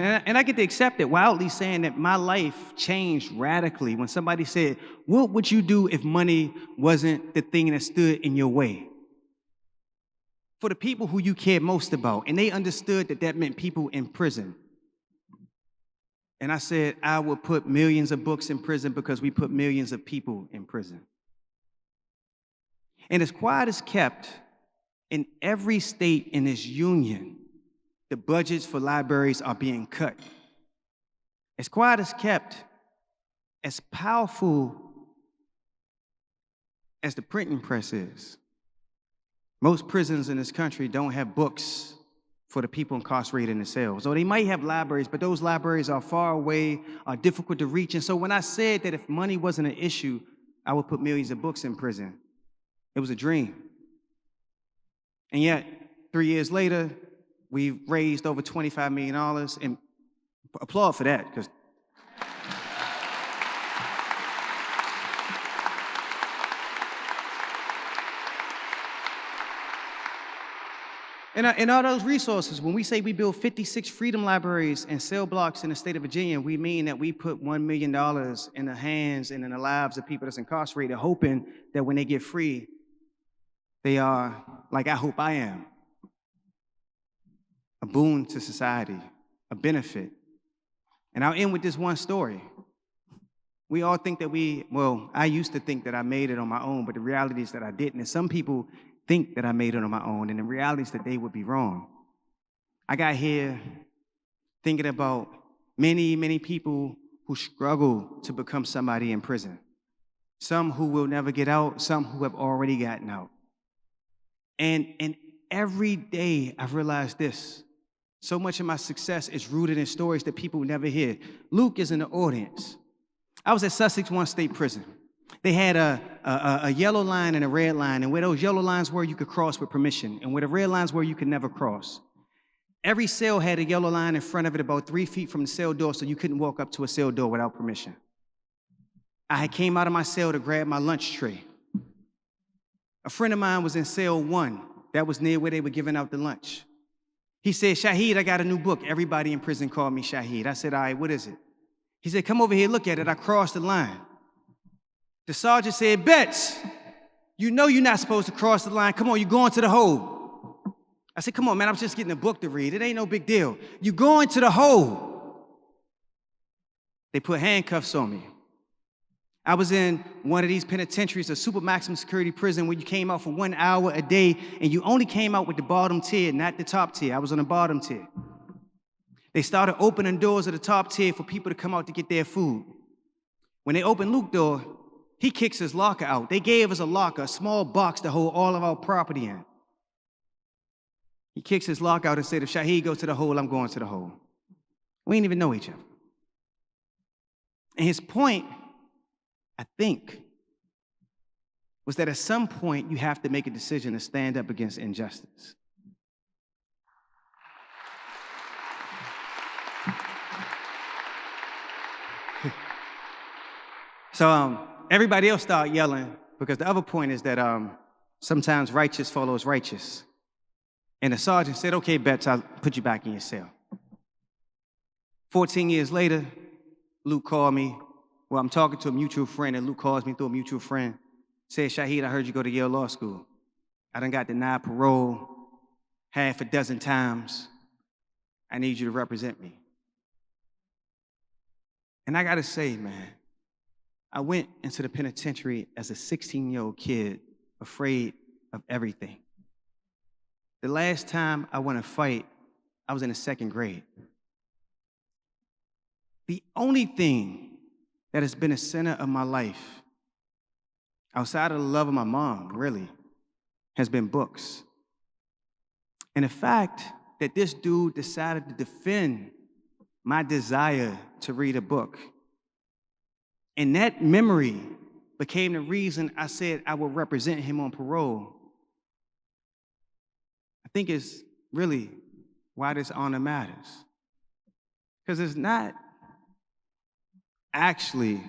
And I get to accept it, wildly saying that my life changed radically when somebody said, what would you do if money wasn't the thing that stood in your way? For the people who you cared most about, and they understood that that meant people in prison. And I said, I would put millions of books in prison because we put millions of people in prison. And as quiet as kept, in every state in this union, the budgets for libraries are being cut. As quiet as kept, as powerful as the printing press is, most prisons in this country don't have books for the people incarcerated in the cells. Or they might have libraries, but those libraries are far away, are difficult to reach. And so when I said that if money wasn't an issue, I would put millions of books in prison, it was a dream. And yet, 3 years later, we've raised over $25 million, and applaud for that, because and all those resources, when we say we build 56 freedom libraries and cell blocks in the state of Virginia, we mean that we put $1 million in the hands and in the lives of people that's incarcerated, hoping that when they get free, they are, like I hope I am, a boon to society, a benefit. And I'll end with this one story. We all think that I used to think that I made it on my own, but the reality is that I didn't. And some people think that I made it on my own, and the reality is that they would be wrong. I got here thinking about many, many people who struggle to become somebody in prison. Some who will never get out, some who have already gotten out. And every day I've realized this. So much of my success is rooted in stories that people never hear. Luke is in the audience. I was at Sussex One State Prison. They had a yellow line and a red line, and where those yellow lines were, you could cross with permission, and where the red lines were, you could never cross. Every cell had a yellow line in front of it about 3 feet from the cell door, so you couldn't walk up to a cell door without permission. I came out of my cell to grab my lunch tray. A friend of mine was in cell 1. That was near where they were giving out the lunch. He said, Shahid, I got a new book. Everybody in prison called me Shahid. I said, all right, what is it? He said, come over here, look at it. I crossed the line. The sergeant said, Betts, you know you're not supposed to cross the line. Come on, you're going to the hole. I said, come on, man, I'm just getting a book to read. It ain't no big deal. You're going to the hole. They put handcuffs on me. I was in one of these penitentiaries, a super maximum security prison, where you came out for 1 hour a day, and you only came out with the bottom tier, not the top tier. I was on the bottom tier. They started opening doors of the top tier for people to come out to get their food. When they opened Luke's door, he kicks his locker out. They gave us a locker, a small box to hold all of our property in. He kicks his locker out and said, if Shahid goes to the hole, I'm going to the hole. We didn't even know each other. And his point, I think, was that at some point you have to make a decision to stand up against injustice. So everybody else started yelling, because the other point is that sometimes righteous follows righteous. And the sergeant said, okay, Betts, I'll put you back in your cell. 14 years later, Luke called me. Well, I'm talking to a mutual friend, and Luke calls me through a mutual friend. Said, Shahid, I heard you go to Yale Law School. I done got denied parole half a dozen times. I need you to represent me. And I gotta say, man, I went into the penitentiary as a 16-year-old kid, afraid of everything. The last time I won a fight, I was in the 2nd grade. The only thing that has been a center of my life, outside of the love of my mom, really, has been books. And the fact that this dude decided to defend my desire to read a book, and that memory became the reason I said I would represent him on parole, I think is really why this honor matters. Because it's not actually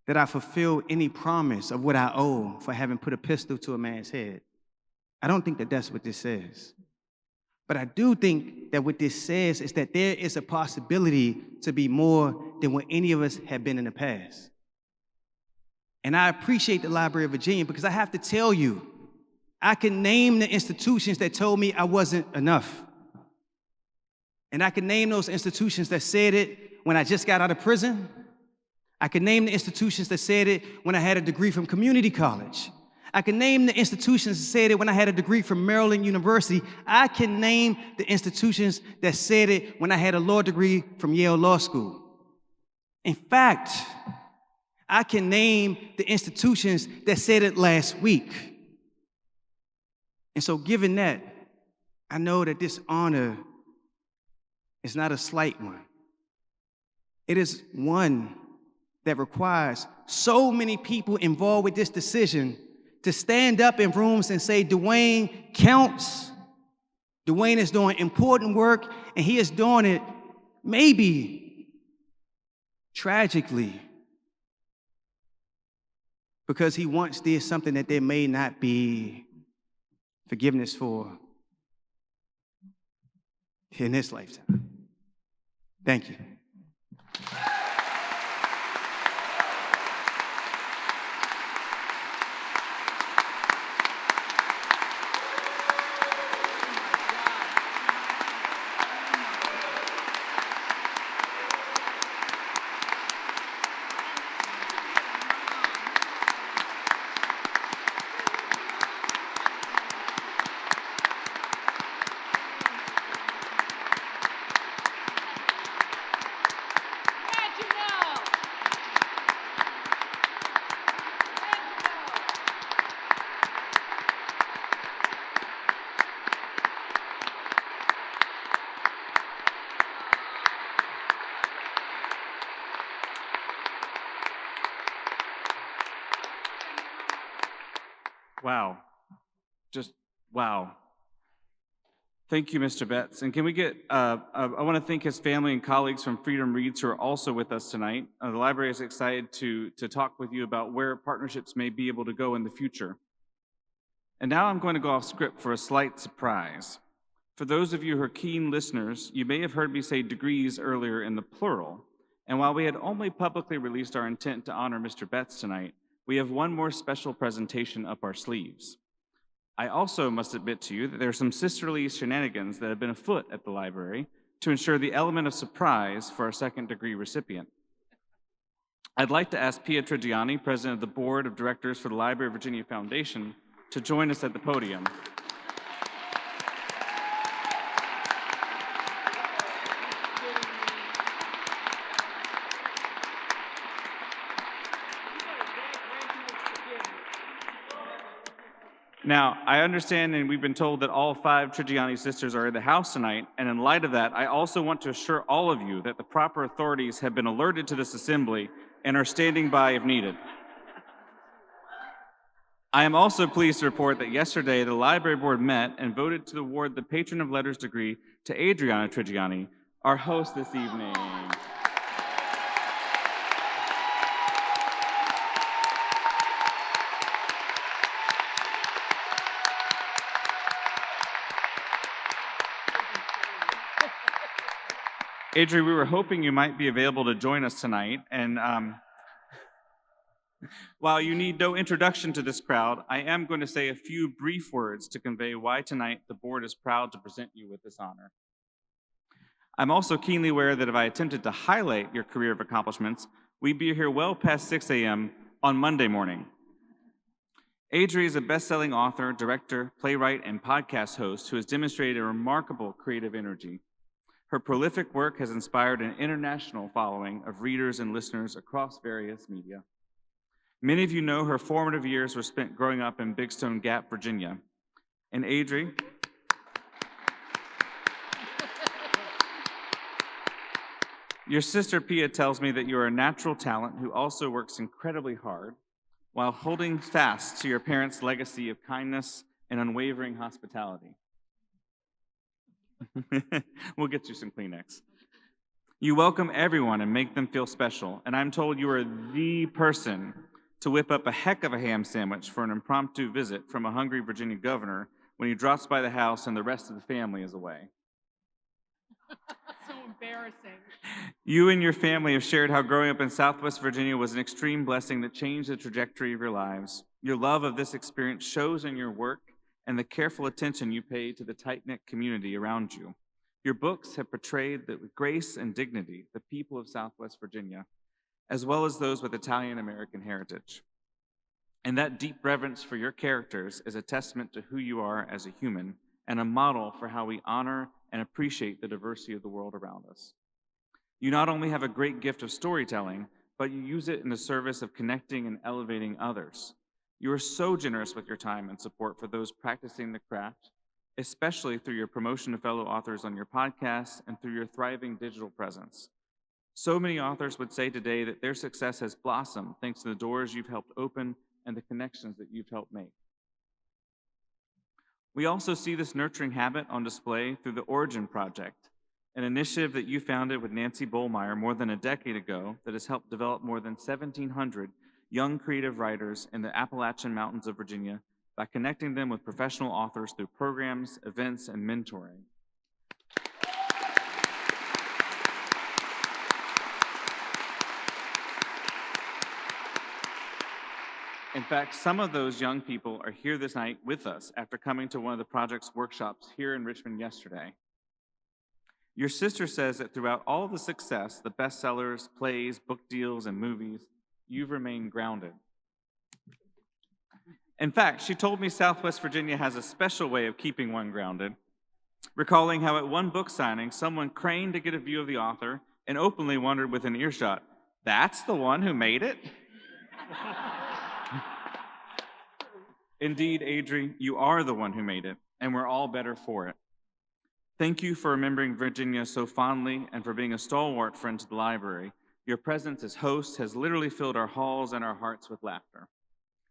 that I fulfill any promise of what I owe for having put a pistol to a man's head. I don't think that that's what this says. But I do think that what this says is that there is a possibility to be more than what any of us have been in the past. And I appreciate the Library of Virginia because I have to tell you, I can name the institutions that told me I wasn't enough. And I can name those institutions that said it when I just got out of prison. I can name the institutions that said it when I had a degree from community college. I can name the institutions that said it when I had a degree from Maryland University. I can name the institutions that said it when I had a law degree from Yale Law School. In fact, I can name the institutions that said it last week. And so given that, I know that this honor is not a slight one. It is one that requires so many people involved with this decision to stand up in rooms and say, Dwayne counts. Dwayne is doing important work, and he is doing it maybe tragically because he once did something that there may not be forgiveness for in this lifetime. Thank you. Wow. Just wow. Thank you, Mr. Betts. And can we get, I want to thank his family and colleagues from Freedom Reads who are also with us tonight. The library is excited to talk with you about where partnerships may be able to go in the future. And now I'm going to go off script for a slight surprise. For those of you who are keen listeners, you may have heard me say degrees earlier in the plural. And while we had only publicly released our intent to honor Mr. Betts tonight, we have one more special presentation up our sleeves. I also must admit to you that there are some sisterly shenanigans that have been afoot at the library to ensure the element of surprise for our second degree recipient. I'd like to ask Pia Trigiani, President of the Board of Directors for the Library of Virginia Foundation, to join us at the podium. Now, I understand, and we've been told that all 5 Trigiani sisters are in the house tonight, and in light of that, I also want to assure all of you that the proper authorities have been alerted to this assembly and are standing by if needed. I am also pleased to report that yesterday the library board met and voted to award the Patron of Letters degree to Adriana Trigiani, our host this evening. Adri, we were hoping you might be available to join us tonight. And while you need no introduction to this crowd, I am going to say a few brief words to convey why tonight the board is proud to present you with this honor. I'm also keenly aware that if I attempted to highlight your career of accomplishments, we'd be here well past 6 a.m. on Monday morning. Adri is a best-selling author, director, playwright, and podcast host who has demonstrated a remarkable creative energy. Her prolific work has inspired an international following of readers and listeners across various media. Many of you know her formative years were spent growing up in Big Stone Gap, Virginia. And Adri, your sister Pia tells me that you are a natural talent who also works incredibly hard while holding fast to your parents' legacy of kindness and unwavering hospitality. We'll get you some Kleenex. You welcome everyone and make them feel special, and I'm told you are the person to whip up a heck of a ham sandwich for an impromptu visit from a hungry Virginia governor when he drops by the house and the rest of the family is away. So embarrassing. You and your family have shared how growing up in Southwest Virginia was an extreme blessing that changed the trajectory of your lives. Your love of this experience shows in your work and the careful attention you pay to the tight-knit community around you. Your books have portrayed with grace and dignity the people of Southwest Virginia, as well as those with Italian-American heritage. And that deep reverence for your characters is a testament to who you are as a human and a model for how we honor and appreciate the diversity of the world around us. You not only have a great gift of storytelling, but you use it in the service of connecting and elevating others. You are so generous with your time and support for those practicing the craft, especially through your promotion of fellow authors on your podcast and through your thriving digital presence. So many authors would say today that their success has blossomed thanks to the doors you've helped open and the connections that you've helped make. We also see this nurturing habit on display through the Origin Project, an initiative that you founded with Nancy Bollmeyer more than a decade ago that has helped develop more than 1,700 young creative writers in the Appalachian Mountains of Virginia by connecting them with professional authors through programs, events, and mentoring. In fact, some of those young people are here this night with us after coming to one of the project's workshops here in Richmond yesterday. Your sister says that throughout all of the success, the bestsellers, plays, book deals, and movies, you've remained grounded. In fact, she told me Southwest Virginia has a special way of keeping one grounded, recalling how at one book signing, someone craned to get a view of the author and openly wondered within earshot, "That's the one who made it?" Indeed, Adri, you are the one who made it, and we're all better for it. Thank you for remembering Virginia so fondly and for being a stalwart friend to the library. Your presence as host has literally filled our halls and our hearts with laughter.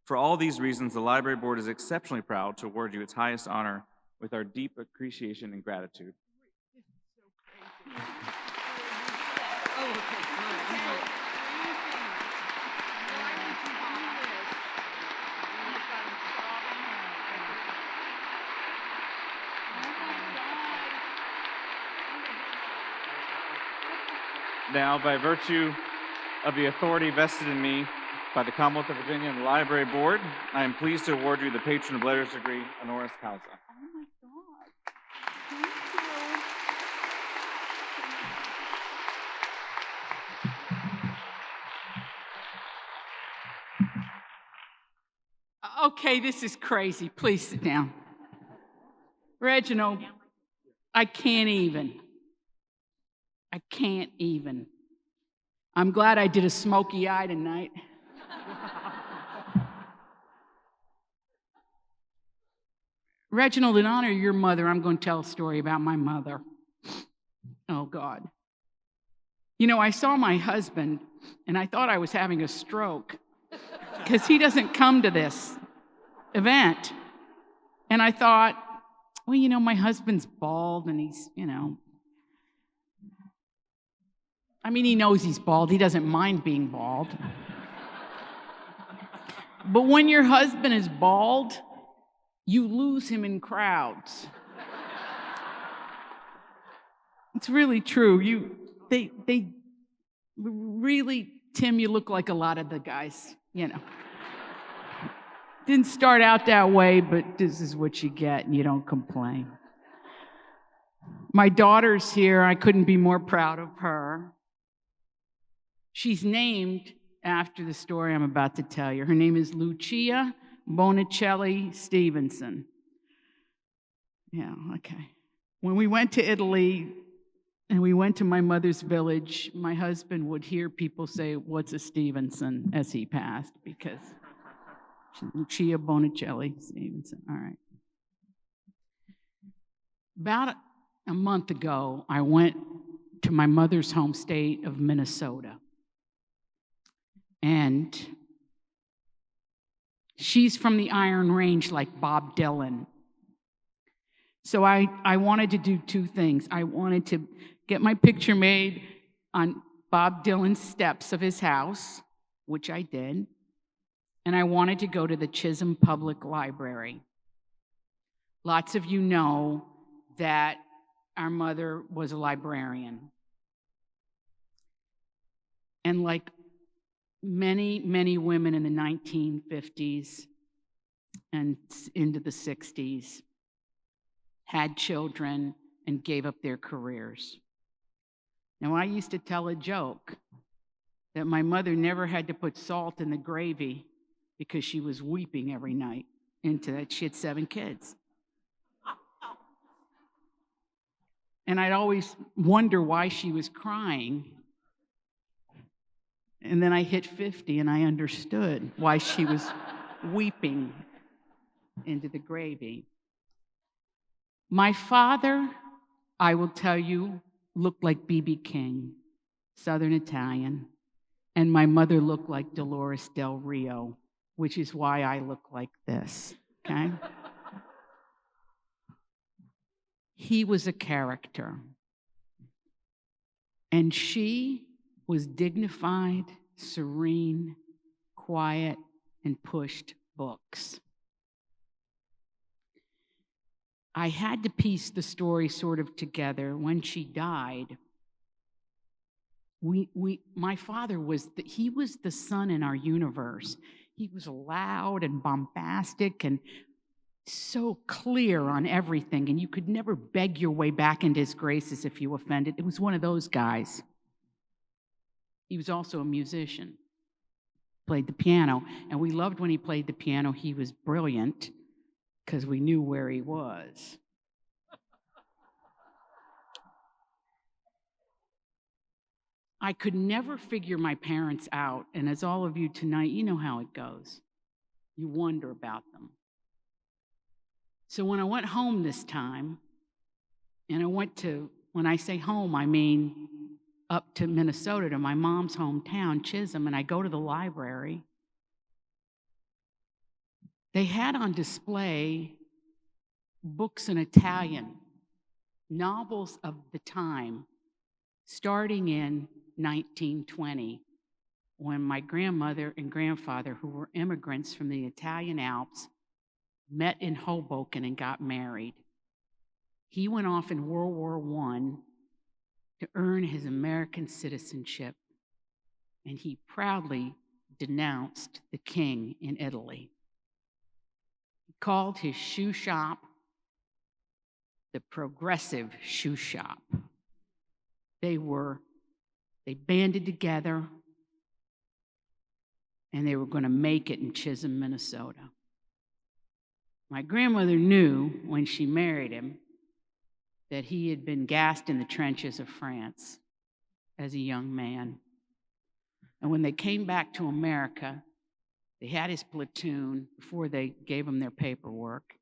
For all these reasons, the Library Board is exceptionally proud to award you its highest honor with our deep appreciation and gratitude. Now, by virtue of the authority vested in me by the Commonwealth of Virginia and the Library Board, I am pleased to award you the Patron of Letters degree, honoris causa. Oh my God. Thank you. Okay, this is crazy. Please sit down. Reginald, I can't even. I'm glad I did a smoky eye tonight. Reginald, in honor of your mother, I'm going to tell a story about my mother. Oh, God. You know, I saw my husband, and I thought I was having a stroke because he doesn't come to this event. And I thought, well, you know, my husband's bald, and he's, you know, I mean, he knows he's bald. He doesn't mind being bald. But when your husband is bald, you lose him in crowds. It's really true. they really, Tim, you look like a lot of the guys, you know. Didn't start out that way, but this is what you get, and you don't complain. My daughter's here. I couldn't be more proud of her. She's named after the story I'm about to tell you. Her name is Lucia Bonicelli Stevenson. Yeah, okay. When we went to Italy and we went to my mother's village, my husband would hear people say, "What's a Stevenson?" as he passed, because Lucia Bonicelli Stevenson. All right. About a month ago, I went to my mother's home state of Minnesota. And she's from the Iron Range like Bob Dylan. So I wanted to do two things. I wanted to get my picture made on Bob Dylan's steps of his house, which I did. And I wanted to go to the Chisholm Public Library. Lots of you know that our mother was a librarian. And like many, many women in the 1950s and into the 60s, had children and gave up their careers. Now, I used to tell a joke that my mother never had to put salt in the gravy because she was weeping every night into that. She had 7 kids. And I'd always wonder why she was crying. And then I hit 50 and I understood why she was weeping into the gravy. My father, I will tell you, looked like B.B. King, Southern Italian. And my mother looked like Dolores Del Rio, which is why I look like this, okay? He was a character. And she was dignified, serene, quiet, and pushed books. I had to piece the story sort of together. When she died, my father was he was the sun in our universe. He was loud and bombastic and so clear on everything, and you could never beg your way back into his graces if you offended. It was one of those guys. He was also a musician, played the piano, and we loved when he played the piano. He was brilliant because we knew where he was. I could never figure my parents out, and as all of you tonight, you know how it goes. You wonder about them. So when I went home this time, and I went to, when I say home, I mean up to Minnesota, to my mom's hometown, Chisholm, and I go to the library, they had on display books in Italian, novels of the time, starting in 1920, when my grandmother and grandfather, who were immigrants from the Italian Alps, met in Hoboken and got married. He went off in World War I to earn his American citizenship, and he proudly denounced the king in Italy. He called his shoe shop the Progressive Shoe Shop. They banded together, and they were going to make it in Chisholm, Minnesota. My grandmother knew when she married him that he had been gassed in the trenches of France as a young man. And when they came back to America, they had his platoon before they gave him their paperwork,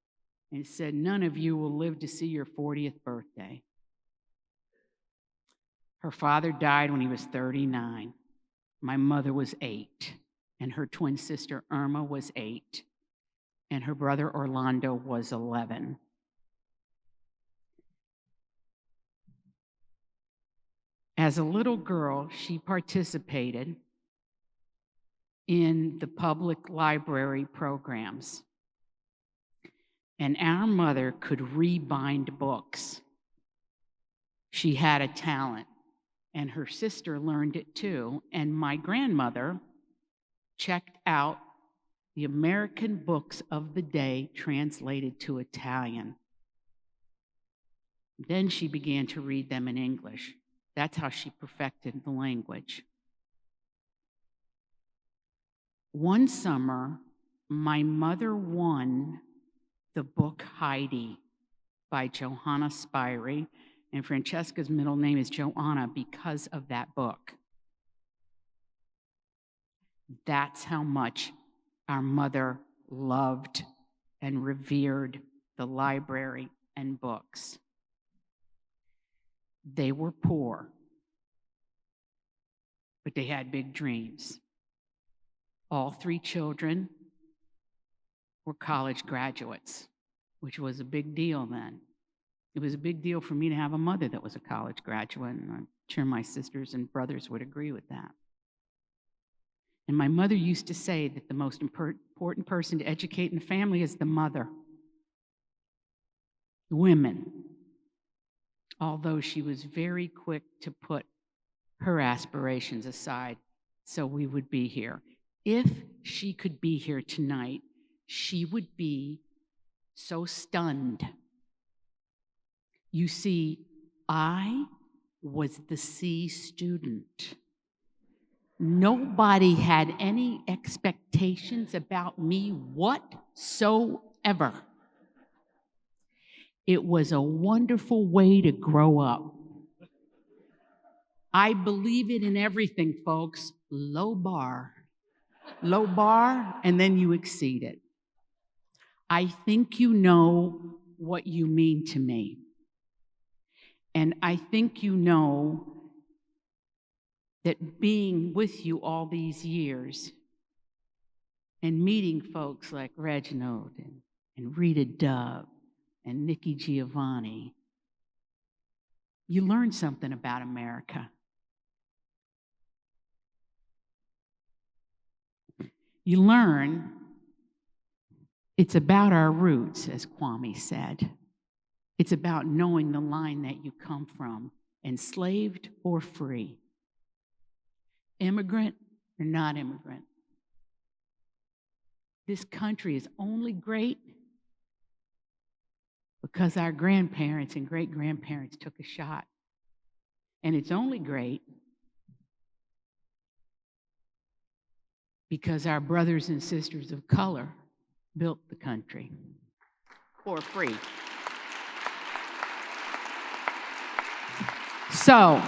and it said, "None of you will live to see your 40th birthday." Her father died when he was 39. My mother was 8, and her twin sister Irma was 8, and her brother Orlando was 11. As a little girl, she participated in the public library programs. And our mother could rebind books. She had a talent. and her sister learned it too. And my grandmother checked out the American books of the day translated to Italian. Then she began to read them in English. That's how she perfected the language. One summer, my mother won the book Heidi by Johanna Spyri, and Francesca's middle name is Joanna because of that book. That's how much our mother loved and revered the library and books. They were poor, but they had big dreams. All three children were college graduates, which was a big deal then. It was a big deal for me to have a mother that was a college graduate, and I'm sure my sisters and brothers would agree with that. And my mother used to say that the most important person to educate in the family is the mother. Women. Although she was very quick to put her aspirations aside so we would be here. If she could be here tonight, she would be so stunned. You see, I was the C student. Nobody had any expectations about me whatsoever. It was a wonderful way to grow up. I believe it in everything, folks. Low bar, and then you exceed it. I think you know what you mean to me. And I think you know that being with you all these years and meeting folks like Reginald and Rita Dove and Nikki Giovanni, you learn something about America. You learn it's about our roots, as Kwame said. It's about knowing the line that you come from, enslaved or free, immigrant or not immigrant. This country is only great because our grandparents and great-grandparents took a shot. And it's only great because our brothers and sisters of color built the country for free. So,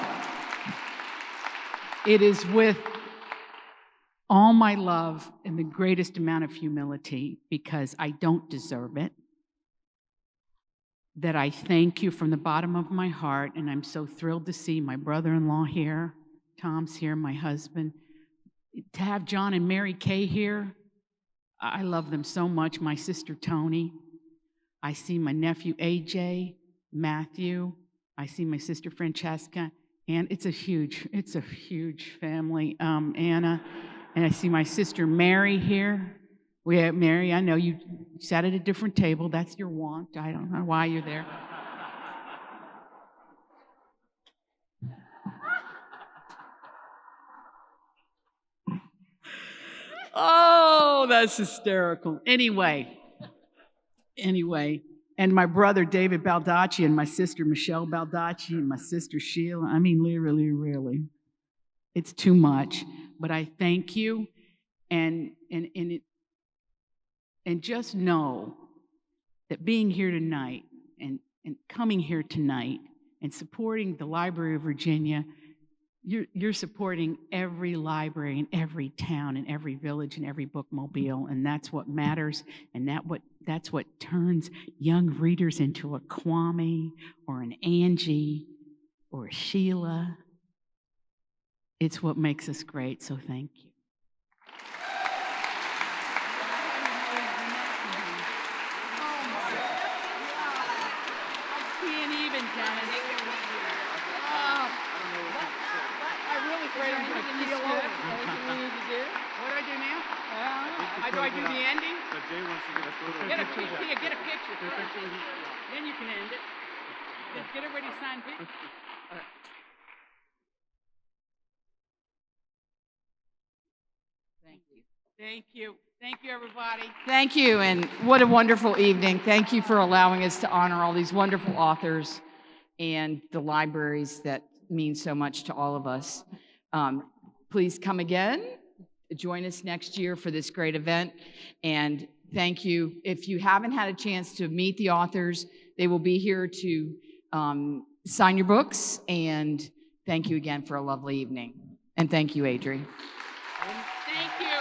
it is with all my love and the greatest amount of humility, because I don't deserve it, that I thank you from the bottom of my heart, and I'm so thrilled to see my brother-in-law here, Tom's here, my husband. To have John and Mary Kay here, I love them so much. My sister Tony. I see my nephew AJ, Matthew. I see my sister Francesca, and it's a huge family. Anna, and I see my sister Mary here. We have Mary. I know you sat at a different table. That's your want. I don't know why you're there. Oh, that's hysterical. Anyway, and my brother David Baldacci and my sister Michelle Baldacci and my sister Sheila. I mean, really, it's too much. But I thank you, and just know that being here tonight and coming here tonight and supporting the Library of Virginia, you're supporting every library in every town and every village and every bookmobile, and that's what matters, and that's what turns young readers into a Kwame or an Angie or a Sheila. It's what makes us great, so thank you. Do I do the ending? But Jay wants to get a photo. Get a picture. Then you can end it. Get everybody to sign pictures. Thank you. Thank you, everybody. Thank you, and what a wonderful evening. Thank you for allowing us to honor all these wonderful authors and the libraries that mean so much to all of us. Please come again. Join us next year for this great event. And thank you. If you haven't had a chance to meet the authors, they will be here to sign your books. And thank you again for a lovely evening. And thank you, Adri. Thank you.